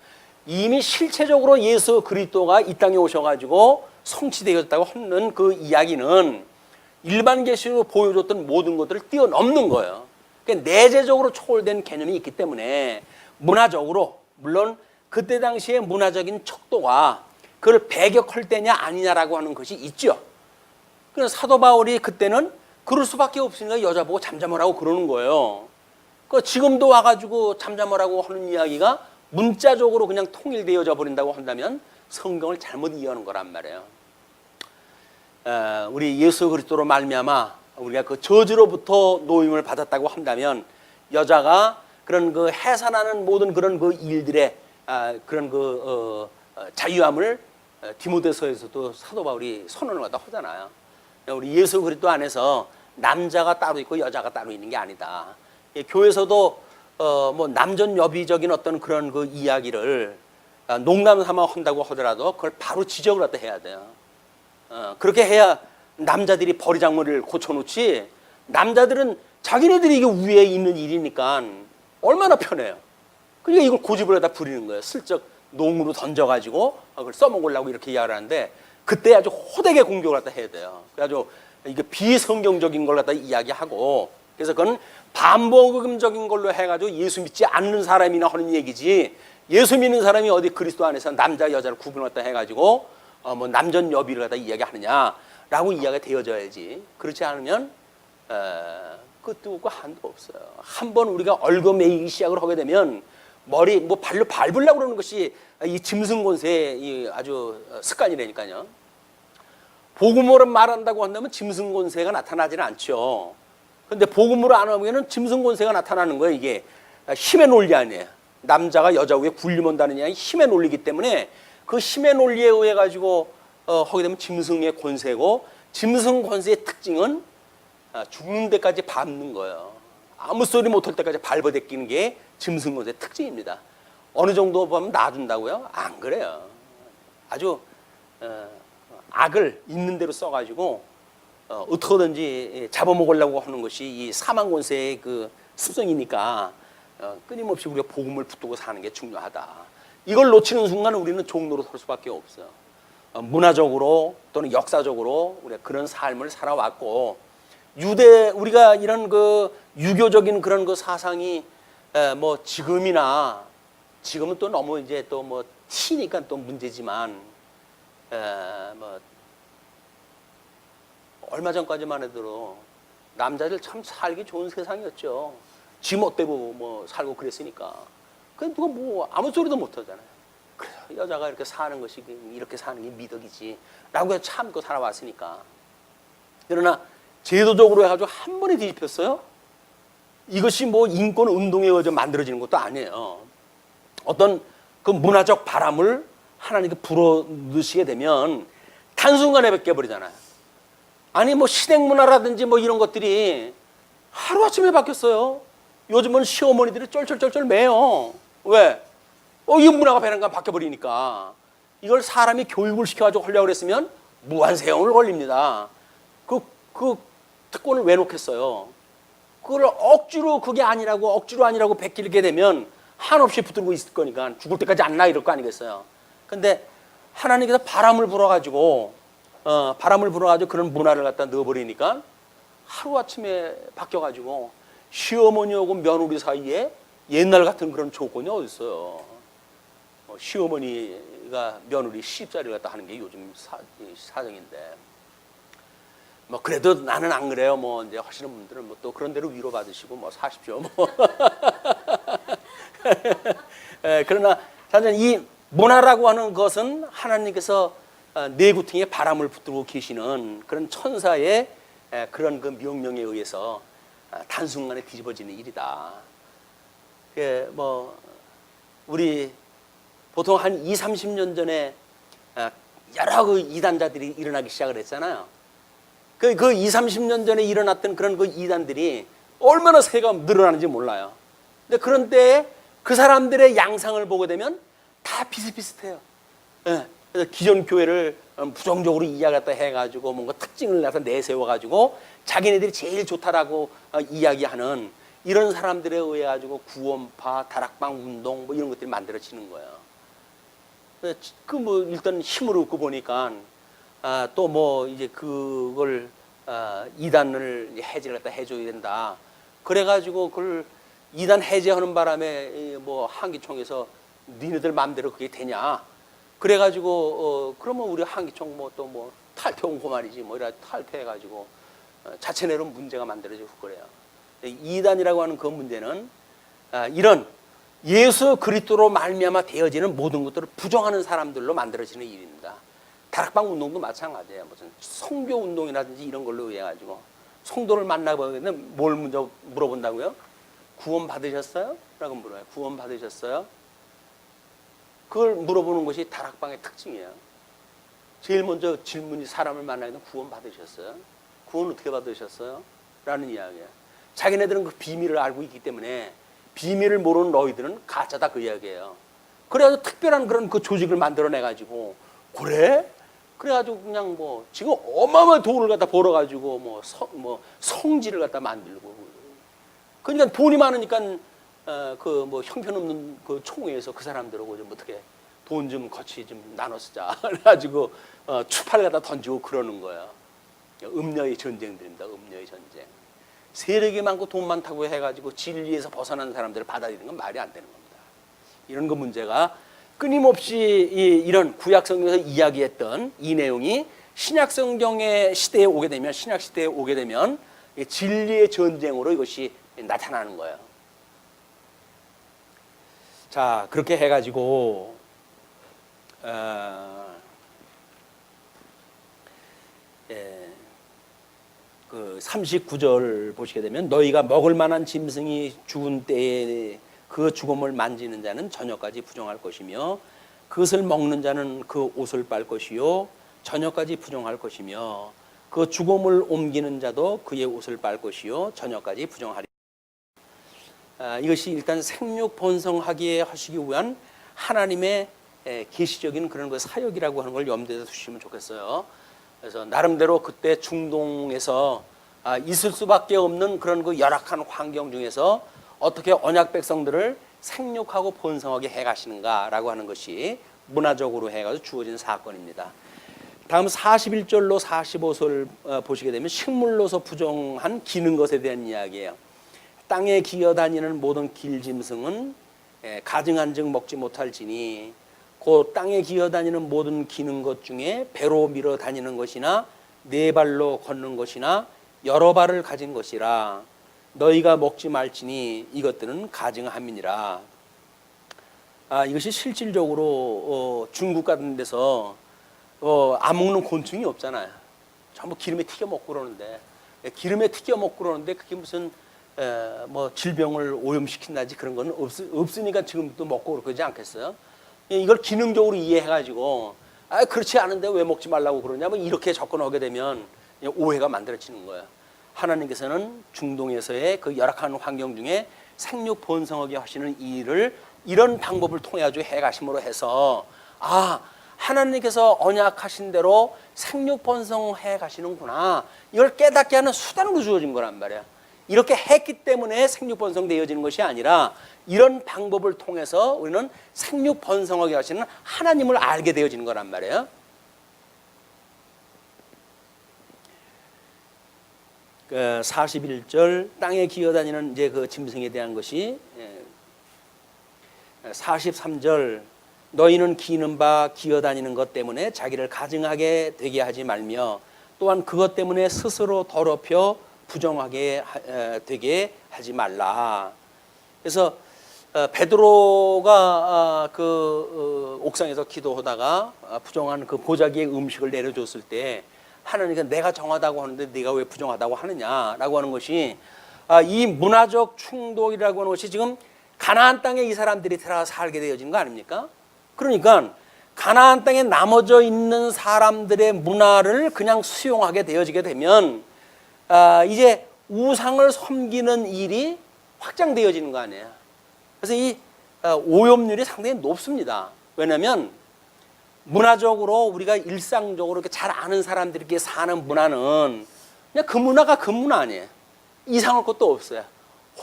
이미 실체적으로 예수 그리스도가 이 땅에 오셔가지고 성취되었다고 하는 그 이야기는 일반 계시로 보여줬던 모든 것들을 뛰어넘는 거예요. 그러니까 내재적으로 초월된 개념이 있기 때문에 문화적으로 물론 그때 당시에 문화적인 척도가 그걸 배격할 때냐 아니냐라고 하는 것이 있죠. 그래서 사도 바울이 그때는 그럴 수밖에 없으니까 여자 보고 잠잠하라고 그러는 거예요. 지금도 와가지고 잠잠하라고 하는 이야기가 문자적으로 그냥 통일되어져 버린다고 한다면 성경을 잘못 이해하는 거란 말이에요. 우리 예수 그리스도로 말미암아 우리가 그 저주로부터 노임을 받았다고 한다면 여자가 그런 그 해산하는 모든 그런 그 일들의 그런 그 자유함을 디모데서에서도 사도 바울이 선언을 갖다 하잖아요. 우리 예수 그리스도 안에서 남자가 따로 있고 여자가 따로 있는 게 아니다. 교회에서도 뭐 남전여비적인 어떤 그런 그 이야기를 농담 삼아 한다고 하더라도 그걸 바로 지적을 갖다 해야 돼요. 그렇게 해야 남자들이 버리장머리를 고쳐놓지 남자들은 자기네들이 이게 위에 있는 일이니까 얼마나 편해요. 그러니까 이걸 고집을 갖다 부리는 거예요. 슬쩍 농으로 던져가지고 그걸 써먹으려고 이렇게 이야기를 하는데 그때 아주 호되게 공격을 갖다 해야 돼요. 그래가지고 이게 비성경적인 걸 갖다 이야기하고 그래서 그건 반복음적인 걸로 해가지고 예수 믿지 않는 사람이나 하는 얘기지 예수 믿는 사람이 어디 그리스도 안에서 남자 여자를 구분을 갖다 해가지고 뭐 남전여비를 갖다 이야기하느냐라고 이야기가 되어져야지. 그렇지 않으면 끝도 없고 한도 없어요. 한번 우리가 얽어매이기 시작을 하게 되면 머리 뭐 발로 밟으려고 그러는 것이 이 짐승권세의 아주 습관이라니까요. 복음으로 말한다고 한다면 짐승권세가 나타나지는 않죠. 근데 복음으로 안 하면은 짐승권세가 나타나는 거예요. 이게 힘의 논리 아니에요. 남자가 여자 위에 군림한다는 이야기 힘의 논리이기 때문에 그 힘의 논리에 의해 가지고 하게 되면 짐승의 권세고 짐승 권세의 특징은 죽는 데까지 밟는 거예요. 아무 소리 못할 때까지 밟아대끼는 게 짐승 권세의 특징입니다. 어느 정도 보면 놔둔다고요? 안 그래요. 아주 악을 있는 대로 써가지고 어떻게든지 잡아먹으려고 하는 것이 이 사망 권세의 그 습성이니까 끊임없이 우리가 복음을 붙들고 사는 게 중요하다. 이걸 놓치는 순간 우리는 종로로 설 수밖에 없어요. 문화적으로 또는 역사적으로 우리가 그런 삶을 살아왔고 우리가 이런 그 유교적인 그런 그 사상이 뭐 지금은 또 너무 이제 또 뭐 티니까 또 문제지만 뭐 얼마 전까지만 해도 남자들 참 살기 좋은 세상이었죠. 지 멋대로 뭐 살고 그랬으니까. 그 누가 뭐 아무 소리도 못 하잖아요. 그래서 여자가 이렇게 사는 것이 이렇게 사는 게 미덕이지 라고 해서 참고 살아왔으니까. 그러나 제도적으로 해가지고 한 번에 뒤집혔어요. 이것이 뭐 인권 운동에 의해서 만들어지는 것도 아니에요. 어떤 그 문화적 바람을 하나님께 불어넣으시게 되면 단순간에 바뀌어버리잖아요. 아니 뭐 시댁 문화라든지 뭐 이런 것들이 하루아침에 바뀌었어요. 요즘은 시어머니들이 쩔쩔쩔쩔 매요. 왜? 이 문화가 배란간 바뀌어버리니까. 이걸 사람이 교육을 시켜가지고 하려고 그랬으면 무한세형을 걸립니다. 그 특권을 왜 놓겠어요? 그걸 억지로 그게 아니라고 억지로 아니라고 베끼게 되면 한없이 붙들고 있을 거니까 죽을 때까지 안 나 이럴 거 아니겠어요? 근데 하나님께서 바람을 불어가지고 그런 문화를 갖다 넣어버리니까 하루아침에 바뀌어가지고 시어머니하고 며느리 사이에 옛날 같은 그런 조건이 어디 있어요? 시어머니가 며느리 시집살이를 갖다 하는 게 요즘 사정인데 뭐 그래도 나는 안 그래요. 뭐 이제 하시는 분들은 뭐 또 그런 대로 위로 받으시고 뭐 사십시오. 뭐 그러나 사실 이 문화라고 하는 것은 하나님께서 내구퉁에 바람을 붙들고 계시는 그런 천사의 그런 그 명령에 의해서 단순간에 뒤집어지는 일이다. 뭐 우리 보통 한 20, 30년 전에 여러 그 이단자들이 일어나기 시작을 했잖아요. 그 20, 30년 전에 일어났던 그런 그 이단들이 얼마나 세가 늘어나는지 몰라요. 근데 그런 때에 그 사람들의 양상을 보게 되면 다 비슷비슷해요. 예. 그래서 기존 교회를 부정적으로 이야기했다 해가지고 뭔가 특징을 나서 내세워가지고 자기네들이 제일 좋다라고 이야기하는 이런 사람들에 의해 가지고 구원파, 다락방 운동 뭐 이런 것들이 만들어지는 거예요. 그 뭐 일단 힘으로 얻고 보니까 또 뭐 이제 그걸 이단을 해제를 갖다 해줘야 된다. 그래가지고 그걸 이단 해제하는 바람에 뭐 한기총에서 니네들 마음대로 그게 되냐? 그래가지고 그러면 우리 한기총 뭐 또 뭐 탈퇴하고 말이지 뭐 이래 탈퇴해가지고 자체내로 문제가 만들어지고 그래요. 이단이라고 하는 그 문제는 이런 예수 그리스도로 말미암아 되어지는 모든 것들을 부정하는 사람들로 만들어지는 일입니다. 다락방 운동도 마찬가지예요. 무슨 성교 운동이라든지 이런 걸로 의해 가지고 성도를 만나보는데 뭘 먼저 물어본다고요? 구원 받으셨어요? 라고 물어요. 구원 받으셨어요? 그걸 물어보는 것이 다락방의 특징이에요. 제일 먼저 질문이 사람을 만나게 되면 구원 받으셨어요? 구원 어떻게 받으셨어요? 라는 이야기예요. 자기네들은 그 비밀을 알고 있기 때문에 비밀을 모르는 너희들은 가짜다 그 이야기예요. 그래가지고 특별한 그런 그 조직을 만들어내가지고 그래? 그래가지고 그냥 뭐 지금 어마어마한 돈을 갖다 벌어가지고 뭐 성지를 갖다 만들고 그러니까 돈이 많으니까 그 뭐 형편없는 그 총회에서 그 사람들하고 좀 어떻게 돈 좀 같이 좀 나눠 쓰자 그래가지고 추파를 갖다 던지고 그러는 거예요. 음녀의 전쟁들입니다. 음녀의 전쟁. 세력이 많고 돈 많다고 해가지고 진리에서 벗어나는 사람들을 받아들이는 건 말이 안 되는 겁니다. 이런 거 문제가 끊임없이 이런 구약성경에서 이야기했던 이 내용이 신약성경의 시대에 오게 되면 신약시대에 오게 되면 진리의 전쟁으로 이것이 나타나는 거예요. 자, 그렇게 해가지고 그 39절 보시게 되면 너희가 먹을 만한 짐승이 죽은 때에 그 죽음을 만지는 자는 저녁까지 부정할 것이며 그것을 먹는 자는 그 옷을 빨 것이요 저녁까지 부정할 것이며 그 죽음을 옮기는 자도 그의 옷을 빨 것이요 저녁까지 부정하리라. 이것이 일단 생육 번성하기에 하시기 위한 하나님의 계시적인 그런 그 사역이라고 하는 걸 염두에 두시면 좋겠어요. 그래서 나름대로 그때 중동에서 있을 수밖에 없는 그런 그 열악한 환경 중에서 어떻게 언약 백성들을 생육하고 번성하게 해가시는가라고 하는 것이 문화적으로 해가지고 주어진 사건입니다. 다음 41절로 45절 보시게 되면 식물로서 부정한 기는 것에 대한 이야기예요. 땅에 기어다니는 모든 길짐승은 가증한즉 먹지 못할지니 곧 땅에 기어다니는 모든 기는 것 중에 배로 밀어 다니는 것이나 네 발로 걷는 것이나 여러 발을 가진 것이라 너희가 먹지 말지니 이것들은 가증함이니라. 이것이 실질적으로 중국 같은 데서 안 먹는 곤충이 없잖아요. 전부 기름에 튀겨 먹고 그러는데 기름에 튀겨 먹고 그러는데 그게 무슨 뭐 질병을 오염시킨다지 그런 건 없으니까 지금도 먹고 그러지 않겠어요? 이걸 기능적으로 이해해가지고 그렇지 않은데 왜 먹지 말라고 그러냐면 이렇게 접근하게 되면 오해가 만들어지는 거예요. 하나님께서는 중동에서의 그 열악한 환경 중에 생육 번성하게 하시는 이 일을 이런 방법을 통해 가지고 해가심으로 해서 하나님께서 언약하신 대로 생육 번성해 가시는구나 이걸 깨닫게 하는 수단으로 주어진 거란 말이에요. 이렇게 했기 때문에 생육 번성되어지는 것이 아니라 이런 방법을 통해서 우리는 생육 번성하게 하시는 하나님을 알게 되어지는 거란 말이에요. 41절 땅에 기어다니는 이제 그 짐승에 대한 것이 43절 너희는 기는 바 기어다니는 것 때문에 자기를 가증하게 되게 하지 말며 또한 그것 때문에 스스로 더럽혀 부정하게 되게 하지 말라. 그래서 베드로가 옥상에서 기도하다가 부정한 그 보자기의 음식을 내려줬을 때 하나님께서 내가 정하다고 하는데 네가 왜 부정하다고 하느냐라고 하는 것이 이 문화적 충돌이라고 하는 것이 지금 가나안 땅에 이 사람들이 들어가 살게 되어진 거 아닙니까? 그러니까 가나안 땅에 나머져 있는 사람들의 문화를 그냥 수용하게 되어지게 되면 이제 우상을 섬기는 일이 확장되어지는 거 아니에요. 그래서 이 오염률이 상당히 높습니다. 왜냐하면 문화적으로 우리가 일상적으로 이렇게 잘 아는 사람들끼리 사는 문화는 그냥 그 문화가 그 문화 아니에요. 이상할 것도 없어요.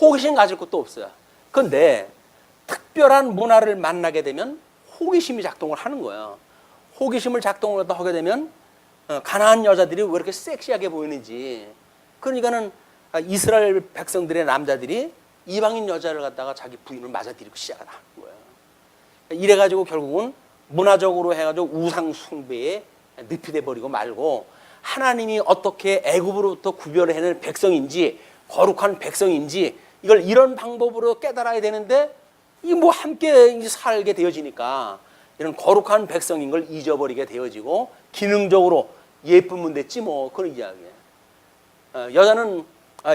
호기심 가질 것도 없어요. 그런데 특별한 문화를 만나게 되면 호기심이 작동을 하는 거예요. 호기심을 작동을 하게 되면 가나안 여자들이 왜 이렇게 섹시하게 보이는지, 그러니까는 이스라엘 백성들의 남자들이 이방인 여자를 갖다가 자기 부인을 맞아들이고 시작을 하는 거예요. 이래가지고 결국은 문화적으로 해가지고 우상 숭배에 늪이 돼버리고 말고 하나님이 어떻게 애굽으로부터 구별해낸 백성인지 거룩한 백성인지 이걸 이런 방법으로 깨달아야 되는데 이 뭐 함께 살게 되어지니까 이런 거룩한 백성인 걸 잊어버리게 되어지고 기능적으로 예쁘면 됐지 뭐 그런 이야기예요. 여자는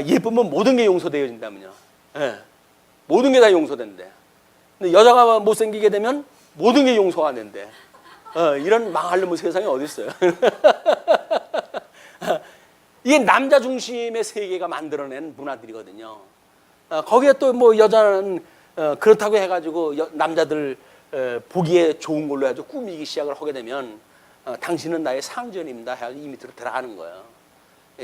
예쁘면 모든 게 용서되어진다면요. 예, 모든 게 다 용서된대. 근데 여자가 못생기게 되면 모든 게 용서가 안 된대. 이런 망할 놈의 세상에 어디 있어요? 이게 남자 중심의 세계가 만들어낸 문화들이거든요. 거기에 또 뭐 여자는 그렇다고 해가지고 남자들 보기에 좋은 걸로 해가지고 꾸미기 시작을 하게 되면 당신은 나의 상전입니다 해가지고 이 밑으로 들어가는 거예요.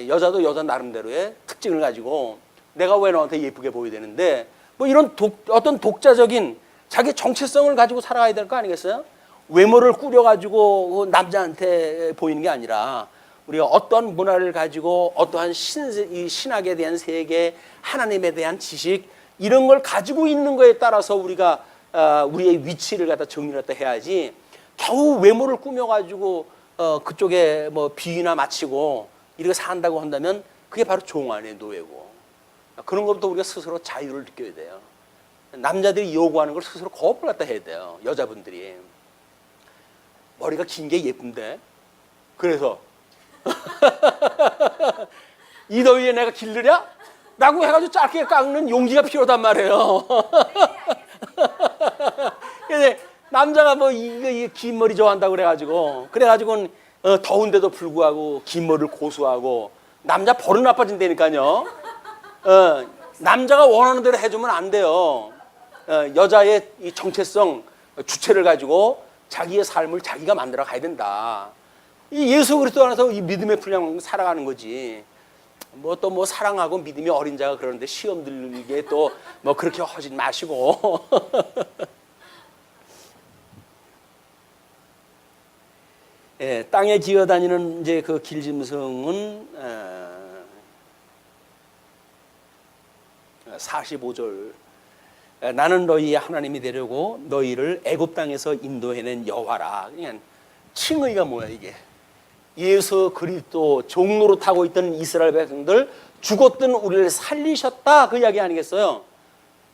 여자도 여자 나름대로의 특징을 가지고 내가 왜 너한테 예쁘게 보여야 되는데 뭐 이런 어떤 독자적인 자기 정체성을 가지고 살아가야 될 거 아니겠어요? 외모를 꾸려가지고 남자한테 보이는 게 아니라 우리가 어떤 문화를 가지고 어떠한 신학에 대한 세계, 하나님에 대한 지식 이런 걸 가지고 있는 거에 따라서 우리가 우리의 위치를 갖다 정리를 갖다 해야지 겨우 외모를 꾸며가지고 그쪽에 뭐 비위나 맞추고 이렇게 산다고 한다면 그게 바로 종안의 노예고 그런 것부터 우리가 스스로 자유를 느껴야 돼요. 남자들이 요구하는 걸 스스로 거부를 갖다 해야 돼요. 여자분들이 머리가 긴 게 예쁜데 그래서 이 더위에 내가 길르랴? 라고 해가지고 짧게 깎는 용기가 필요하단 말이에요. 근데 남자가 뭐 이 긴 머리 좋아한다고 그래가지고는 더운데도 불구하고 긴 머리를 고수하고 남자 버릇 나빠진다니까요. 남자가 원하는 대로 해주면 안 돼요. 여자의 이 정체성, 주체를 가지고 자기의 삶을 자기가 만들어 가야 된다. 이 예수 그리스도 안에서 이 믿음의 분량 살아가는 거지. 뭐 또 뭐 사랑하고 믿음이 어린 자가 그러는데 시험 들게 또 뭐 그렇게 하지 마시고. 예, 땅에 기어다니는 이제 그 길짐승은 45절 나는 너희의 하나님이 되려고 너희를 애굽 땅에서 인도해낸 여호와라. 그냥 칭의가 뭐야 이게? 예수 그리스도 종로로 타고 있던 이스라엘 백성들 죽었던 우리를 살리셨다 그 이야기 아니겠어요?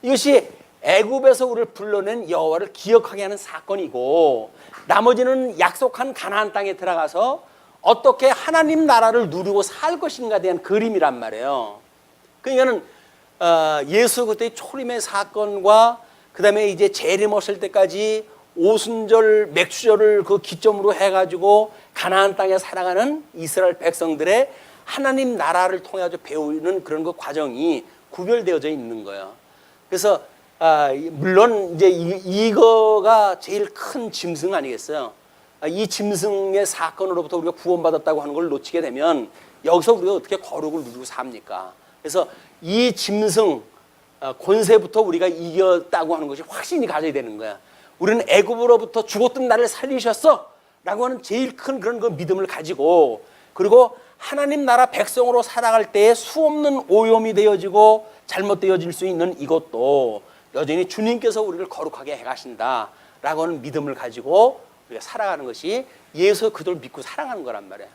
이것이 애굽에서 우리를 불러낸 여호와를 기억하게 하는 사건이고 나머지는 약속한 가나안 땅에 들어가서 어떻게 하나님 나라를 누리고 살 것인가에 대한 그림이란 말이에요. 그러니까는 예수 그때의 초림의 사건과 그 다음에 이제 재림하실 때까지 오순절 맥주절을 그 기점으로 해가지고 가나안 땅에 살아가는 이스라엘 백성들의 하나님 나라를 통해 배우는 그런 그 과정이 구별되어져 있는 거예요. 그래서 물론 이제 이거가 제일 큰 짐승 아니겠어요? 이 짐승의 사건으로부터 우리가 구원받았다고 하는 걸 놓치게 되면 여기서 우리가 어떻게 거룩을 누리고 삽니까? 그래서 이 짐승 권세부터 우리가 이겼다고 하는 것이 확신이 가져야 되는 거야. 우리는 애굽으로부터 죽었던 나를 살리셨어 라고 하는 제일 큰 그런 그 믿음을 가지고 그리고 하나님 나라 백성으로 살아갈 때에 수없는 오염이 되어지고 잘못되어질 수 있는 이것도 여전히 주님께서 우리를 거룩하게 해가신다 라고 하는 믿음을 가지고 우리가 살아가는 것이 예수 그들을 믿고 살아가는 거란 말이야.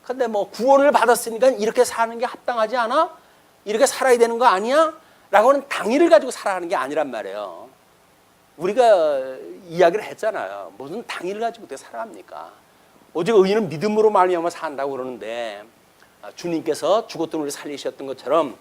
근데 뭐 구원을 받았으니까 이렇게 사는 게 합당하지 않아? 이렇게 살아야 되는 거 아니야? 라고 하는 당위를 가지고 살아가는 게 아니란 말이에요. 우리가 이야기를 했잖아요. 무슨 당일 가지고 어떻게 살아갑니까? 오직 의인은 믿음으로 말미암아 산다고 그러는데 주님께서 죽었던 우리 살리셨던 것처럼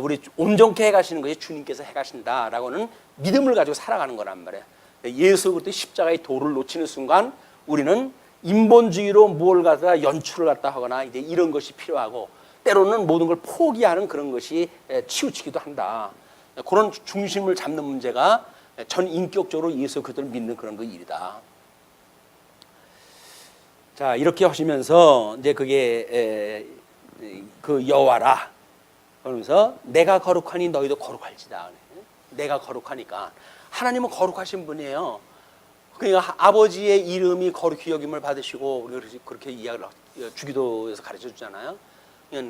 우리 온전케 해가시는 것이 주님께서 해가신다라고는 믿음을 가지고 살아가는 거란 말이에요. 예수 그리스도의 십자가의 도를 놓치는 순간 우리는 인본주의로 뭘 갖다 연출을 갖다 하거나 이제 이런 것이 필요하고 때로는 모든 걸 포기하는 그런 것이 치우치기도 한다. 그런 중심을 잡는 문제가 전 인격적으로 예수 그리스도를 믿는 그런 그 일이다. 자, 이렇게 하시면서 이제 그게 그 여호와라 그러면서 내가 거룩하니 너희도 거룩할지다. 내가 거룩하니까 하나님은 거룩하신 분이에요. 그러니까 아버지의 이름이 거룩히 여김을 받으시고 우리가 그렇게 이야기를 주기도에서 가르쳐 주잖아요.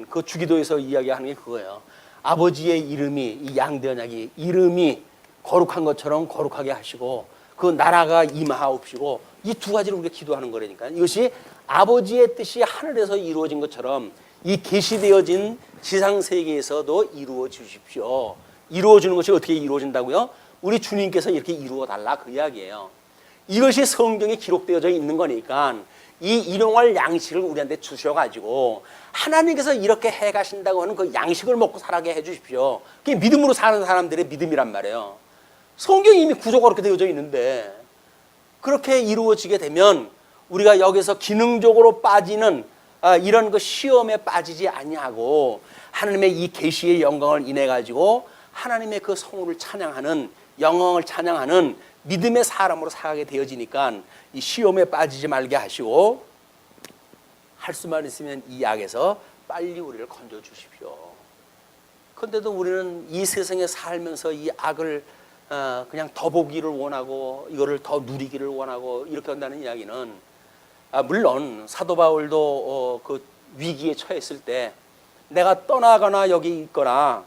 그 주기도에서 이야기하는 게 그거예요. 아버지의 이름이 이 양대 언약이 이름이 거룩한 것처럼 거룩하게 하시고 그 나라가 임하옵시고 이 두 가지를 우리가 기도하는 거라니까. 이것이 아버지의 뜻이 하늘에서 이루어진 것처럼 이 계시되어진 지상 세계에서도 이루어 주십시오. 이루어지는 것이 어떻게 이루어진다고요? 우리 주님께서 이렇게 이루어 달라 그 이야기예요. 이것이 성경에 기록되어져 있는 거니까 이 일용할 양식을 우리한테 주셔가지고 하나님께서 이렇게 해가신다고 하는 그 양식을 먹고 살게 해주십시오. 그게 믿음으로 사는 사람들의 믿음이란 말이에요. 성경이 이미 구조가 그렇게 되어져 있는데 그렇게 이루어지게 되면 우리가 여기서 기능적으로 빠지는 이런 그 시험에 빠지지 아니하고 하나님의 이 계시의 영광을 인해 가지고 하나님의 그 성을 찬양하는 영광을 찬양하는 믿음의 사람으로 살아가게 되어지니까 이 시험에 빠지지 말게 하시고 할 수만 있으면 이 악에서 빨리 우리를 건져 주십시오. 그런데도 우리는 이 세상에 살면서 이 악을 그냥 더 보기를 원하고 이거를 더 누리기를 원하고 이렇게 한다는 이야기는 물론 사도 바울도 그 위기에 처했을 때 내가 떠나거나 여기 있거나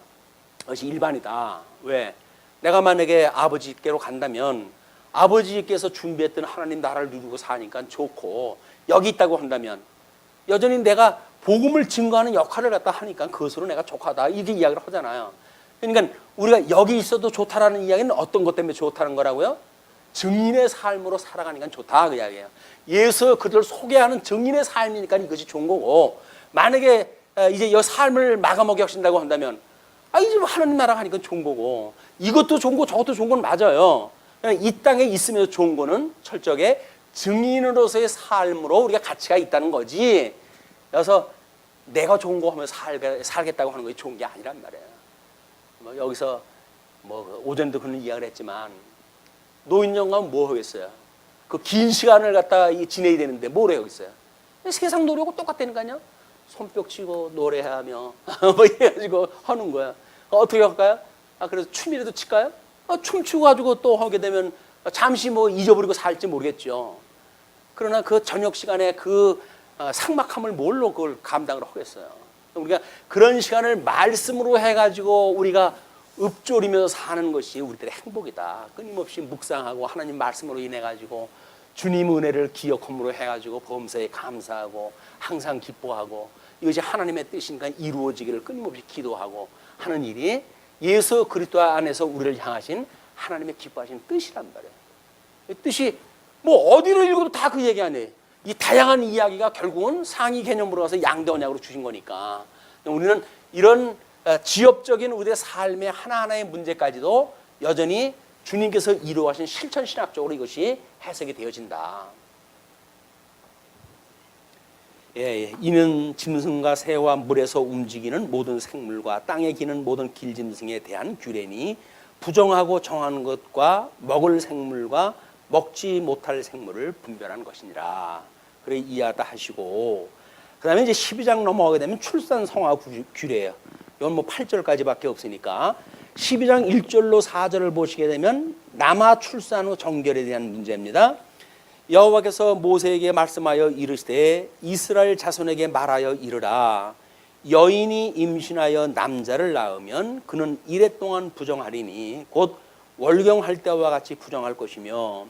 그것이 일반이다. 왜? 내가 만약에 아버지께로 간다면 아버지께서 준비했던 하나님 나라를 누리고 사니까 좋고 여기 있다고 한다면 여전히 내가 복음을 증거하는 역할을 갖다 하니까 그것으로 내가 족하다 이렇게 이야기를 하잖아요. 그러니까 우리가 여기 있어도 좋다라는 이야기는 어떤 것 때문에 좋다는 거라고요? 증인의 삶으로 살아가니까 좋다 그 이야기예요. 예수 그들을 소개하는 증인의 삶이니까 이것이 좋은 거고 만약에 이제 이 삶을 마감하게 하신다고 한다면 이제 하나님 나라 가니까 좋은 거고 이것도 좋은 거 저것도 좋은 건 맞아요. 이 땅에 있으면서 좋은 거는 철저하게 증인으로서의 삶으로 우리가 가치가 있다는 거지. 그래서 내가 좋은 거 하면 살겠다고 하는 것이 좋은 게 아니란 말이에요. 여기서 오전에도 그런 이야기를 했지만 노인정가면 뭐 하겠어요? 그 긴 시간을 갖다 지내야 되는데 뭘 하겠어요? 세상 노래하고 똑같다니까요. 손뼉 치고 노래하며 이래가지고 하는 거야. 어떻게 할까요? 그래서 춤이라도 칠까요? 춤추고 가지고 또 하게 되면 잠시 잊어버리고 살지 모르겠죠. 그러나 그 저녁 시간에 그 삭막함을 뭘로 그걸 감당을 하겠어요? 우리가 그런 시간을 말씀으로 해가지고 우리가 읊조리면서 사는 것이 우리들의 행복이다. 끊임없이 묵상하고 하나님 말씀으로 인해 가지고 주님 은혜를 기억함으로 해가지고 범사에 감사하고 항상 기뻐하고 이것이 하나님의 뜻이니까 이루어지기를 끊임없이 기도하고 하는 일이 예수 그리스도 안에서 우리를 향하신 하나님의 기뻐하신 뜻이란 말이에요. 이 뜻이 어디를 읽어도 다 그 얘기 아니에요. 이 다양한 이야기가 결국은 상위 개념으로 가서 양대 언약으로 주신 거니까 우리는 이런 지엽적인 우리의 삶의 하나하나의 문제까지도 여전히 주님께서 이루어가신 실천 신학적으로 이것이 해석이 되어진다. 이는 짐승과 새와 물에서 움직이는 모든 생물과 땅에 기는 모든 길짐승에 대한 규례니 부정하고 정하는 것과 먹을 생물과 먹지 못할 생물을 분별하는 것이니라. 그래 이해하다 하시고 그 다음에 이제 12장 넘어가게 되면 출산 성화 규례예요. 이건 8절까지밖에 없으니까 12장 1절로 4절을 보시게 되면 남아 출산 후 정결에 대한 문제입니다. 여호와께서 모세에게 말씀하여 이르시되 이스라엘 자손에게 말하여 이르라. 여인이 임신하여 남자를 낳으면 그는 이래 동안 부정하리니 곧 월경할 때와 같이 부정할 것이며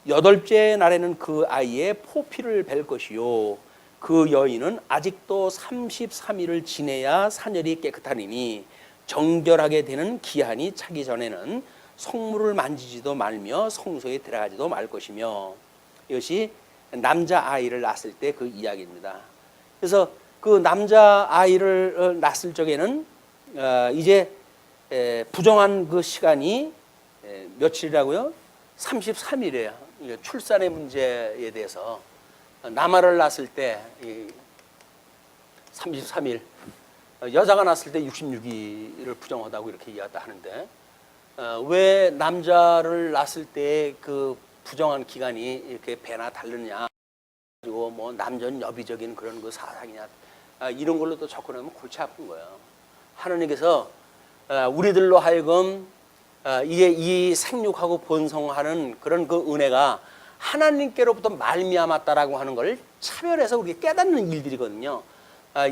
8째 날에는 그 아이의 포피를 벨 것이요 그 여인은 아직도 33일을 지내야 산열이 깨끗하리니 정결하게 되는 기한이 차기 전에는 성물을 만지지도 말며 성소에 들어가지도 말 것이며, 이것이 남자 아이를 낳았을 때 그 이야기입니다. 그래서 그 남자 아이를 낳았을 적에는 이제 부정한 그 시간이 며칠이라고요? 33일이에요. 출산의 문제에 대해서 남아를 낳았을 때 33일, 여자가 낳았을 때 66일을 부정하다고 이렇게 이야기했다 하는데, 왜 남자를 낳았을 때 그 부정한 기간이 이렇게 배나 다르냐, 그리고 뭐 남전 여비적인 그런 그 사상이냐, 이런 걸로 또 접근하면 골치 아픈 거예요. 하나님께서 우리들로 하여금 이게 이 생육하고 번성하는 그런 그 은혜가 하나님께로부터 말미암았다라고 하는 걸 차별해서 우리가 깨닫는 일들이거든요.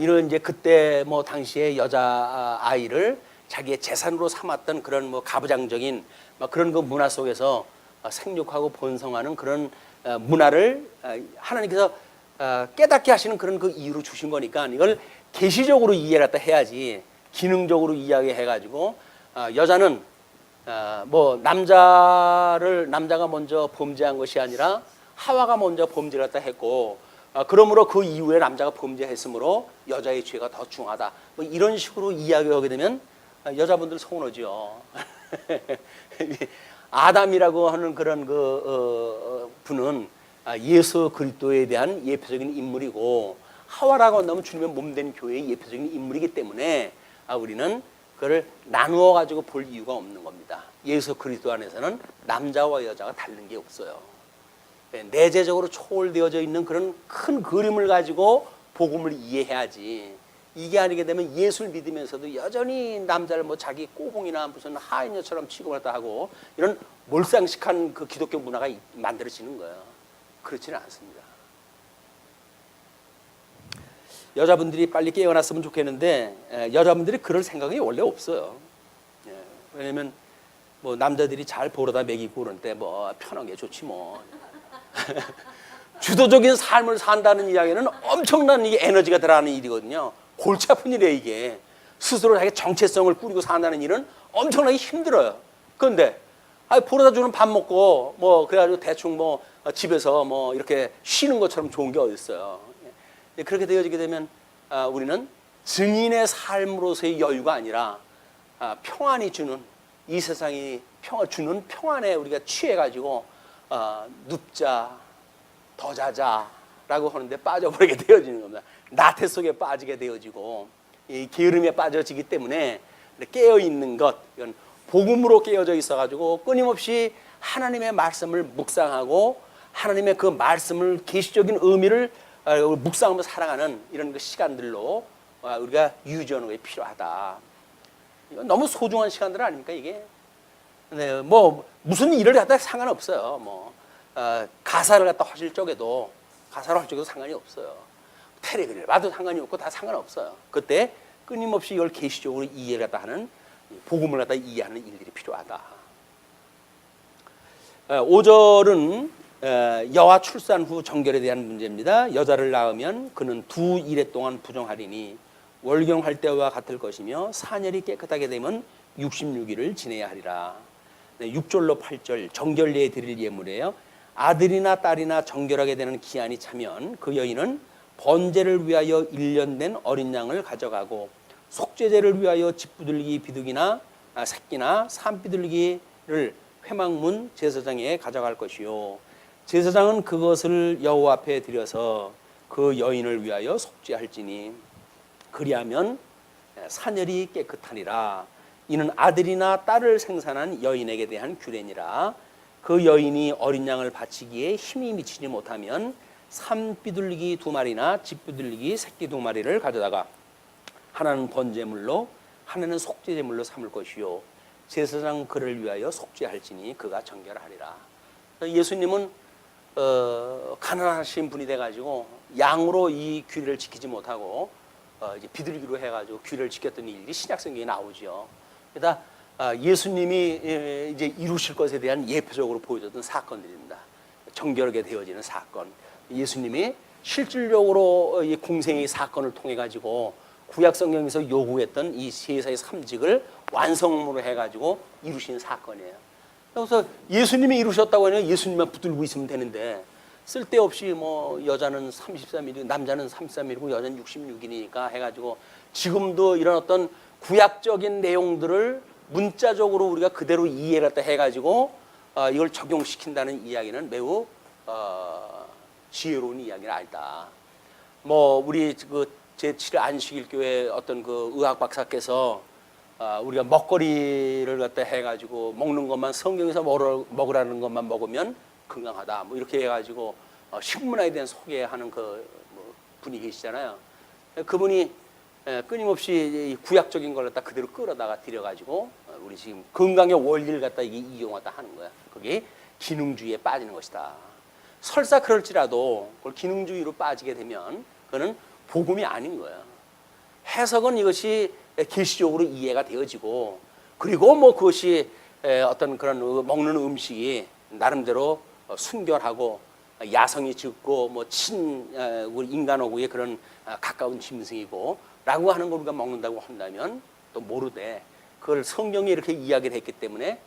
이런 이제 그때 뭐 당시에 여자 아이를 자기의 재산으로 삼았던 그런 뭐 가부장적인 그런 그 문화 속에서 생육하고 번성하는 그런 문화를 하나님께서 깨닫게 하시는 그런 그 이유로 주신 거니까 이걸 계시적으로 이해를 갖다 해야지, 기능적으로 이야기해가지고 여자는 뭐 남자가 먼저 범죄한 것이 아니라 하와가 먼저 범죄를 갖다 했고, 그러므로 그 이후에 남자가 범죄했으므로 여자의 죄가 더 중하다, 뭐 이런 식으로 이야기하게 되면 여자분들 서운하죠. 아담이라고 하는 그런 그 분은 예수 그리스도에 대한 예표적인 인물이고, 하와라고 한다면 주님의 몸된 교회의 예표적인 인물이기 때문에 우리는 그걸 나누어 가지고 볼 이유가 없는 겁니다. 예수 그리스도 안에서는 남자와 여자가 다른 게 없어요. 내재적으로 초월되어져 있는 그런 큰 그림을 가지고 복음을 이해해야지, 이게 아니게 되면 예수를 믿으면서도 여전히 남자를 뭐 자기 꼬봉이나 무슨 하인녀처럼 취급을 하고 이런 몰상식한 그 기독교 문화가 만들어지는 거예요. 그렇지는 않습니다. 여자분들이 빨리 깨어났으면 좋겠는데 여자분들이 그럴 생각이 원래 없어요. 왜냐면 뭐 남자들이 잘 보러다 먹이고 그런데 뭐 편한 게 좋지 뭐. 주도적인 삶을 산다는 이야기는 엄청난 이게 에너지가 들어가는 일이거든요. 골치 아픈 일이에요. 이게 스스로 자기 정체성을 꾸리고 산다는 일은 엄청나게 힘들어요. 그런데 보러다 주는 밥 먹고 뭐 그래가지고 대충 뭐 집에서 뭐 이렇게 쉬는 것처럼 좋은 게 어디 있어요. 그렇게 되어지게 되면 우리는 증인의 삶으로서의 여유가 아니라 평안이 주는, 이 세상이 주는 평안에 우리가 취해가지고 눕자 더 자자라고 하는데 빠져버리게 되어지는 겁니다. 나태 속에 빠지게 되어지고 이 게으름에 빠져지기 때문에 깨어있는 것, 이건 복음으로 깨어져 있어가지고 끊임없이 하나님의 말씀을 묵상하고 하나님의 그 말씀을 계시적인 의미를 묵상하면서 살아가는 이런 그 시간들로 우리가 유지하는 게 필요하다. 이건 너무 소중한 시간들 아닙니까 이게? 네, 뭐 무슨 일을 갖다 상관없어요. 뭐 가사를 갖다 하실 적에도 상관이 없어요. 텔레비를 봐도 상관이 없고 다 상관없어요. 그때 끊임없이 이걸 계시적으로 이해를 갖다 하는, 복음을 갖다 이해하는 일들이 필요하다. 5절은 여와 출산 후 정결에 대한 문제입니다. 여자를 낳으면 그는 2일에 동안 부정하리니 월경할 때와 같을 것이며 사년이 깨끗하게 되면 66일을 지내야 하리라. 6절로 8절 정결례에 드릴 예물이에요. 아들이나 딸이나 정결하게 되는 기한이 차면 그 여인은 번제를 위하여 1년 된 어린 양을 가져가고 속죄제를 위하여 집부들기 비둘기나 새끼나 산비둘기를 회막문 제사장에 가져갈 것이요, 제사장은 그것을 여호와 앞에 드려서 그 여인을 위하여 속죄할지니 그리하면 사녀리 깨끗하니라. 이는 아들이나 딸을 생산한 여인에게 대한 규례니라. 그 여인이 어린 양을 바치기에 힘이 미치지 못하면 산비둘기 2마리나 집비둘기 새끼 2마리를 가져다가 하나는 번제물로 하나는 속죄제물로 삼을 것이요, 제사장 그를 위하여 속죄할지니 그가 정결하리라. 예수님은 가난하신 분이 돼가지고 양으로 이 규례를 지키지 못하고 이제 비둘기로 해가지고 규례를 지켰던 일이 신약성경에 나오죠. 그러니까 예수님이 이제 이루실 것에 대한 예표적으로 보여줬던 사건들입니다. 정결하게 되어지는 사건. 예수님이 실질적으로 이 공생의 사건을 통해 가지고 구약 성경에서 요구했던 이 세사의 삼직을 완성으로 해가지고 이루신 사건이에요. 그래서 예수님이 이루셨다고 하면 예수님만 붙들고 있으면 되는데 쓸데없이 뭐 여자는 33일, 남자는 33일이고 여자는 66일이니까 해가지고 지금도 이런 어떤 구약적인 내용들을 문자적으로 우리가 그대로 이해를 해가지고 이걸 적용시킨다는 이야기는 매우 지혜로운 이야기는 아니다. 뭐 우리 그 제7회 안식일교회 어떤 그 의학 박사께서 우리가 먹거리를 갖다 해가지고 먹는 것만 성경에서 먹으라는 것만 먹으면 건강하다. 뭐 이렇게 해가지고 식문화에 대한 소개하는 그 뭐 분이 계시잖아요. 그분이 끊임없이 구약적인 걸 갖다 그대로 끌어다가 들여가지고 우리 지금 건강의 원리를 갖다 이용하다 하는 거야. 그게 기능주의에 빠지는 것이다. 설사 그럴지라도 그걸 기능주의로 빠지게 되면 그거는 복음이 아닌 거야. 해석은 이것이 계시적으로 이해가 되어지고 그리고 뭐 그것이 어떤 그런 먹는 음식이 나름대로 순결하고 야성이 짙고 뭐 우리 인간하고의 그런 가까운 짐승이고 라고 하는 걸 우리가 먹는다고 한다면 또 모르되 그걸 성경에 이렇게 이야기를 했기 때문에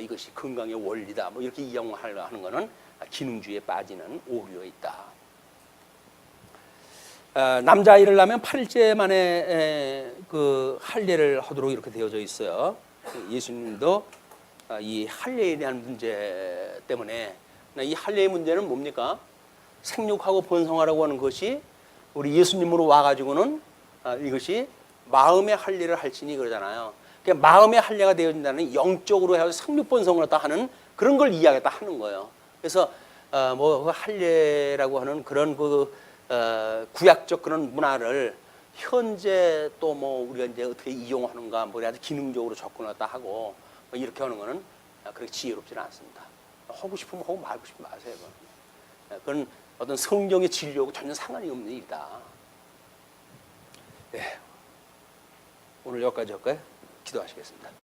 이것이 건강의 원리다 뭐 이렇게 이용하려고 하는 것은 기능주의에 빠지는 오류가 있다. 남자아이를 낳으면 8일째 만에 그 할례를 하도록 이렇게 되어져 있어요. 예수님도 이 할례에 대한 문제 때문에 이 할례의 문제는 뭡니까? 생육하고 번성하라고 하는 것이 우리 예수님으로 와가지고는 이것이 마음의 할례를 할지니 그러잖아요. 그러니까 마음의 할례가 되어진다는 영적으로 해서 생육 번성을 다 하는 그런 걸 이야기했다 하는 거예요. 그래서 뭐 할례라고 하는 그런 그 구약적 그런 문화를 현재 또 뭐 우리가 이제 어떻게 이용하는가 뭐 아주 기능적으로 접근했다 하고 뭐 이렇게 하는 거는 그렇게 지혜롭지는 않습니다. 하고 싶으면 하고 말고 싶으면 마세요. 그건 어떤 성경의 진리하고 전혀 상관이 없는 일이다. 네. 오늘 여기까지 할까요? 기도하시겠습니다.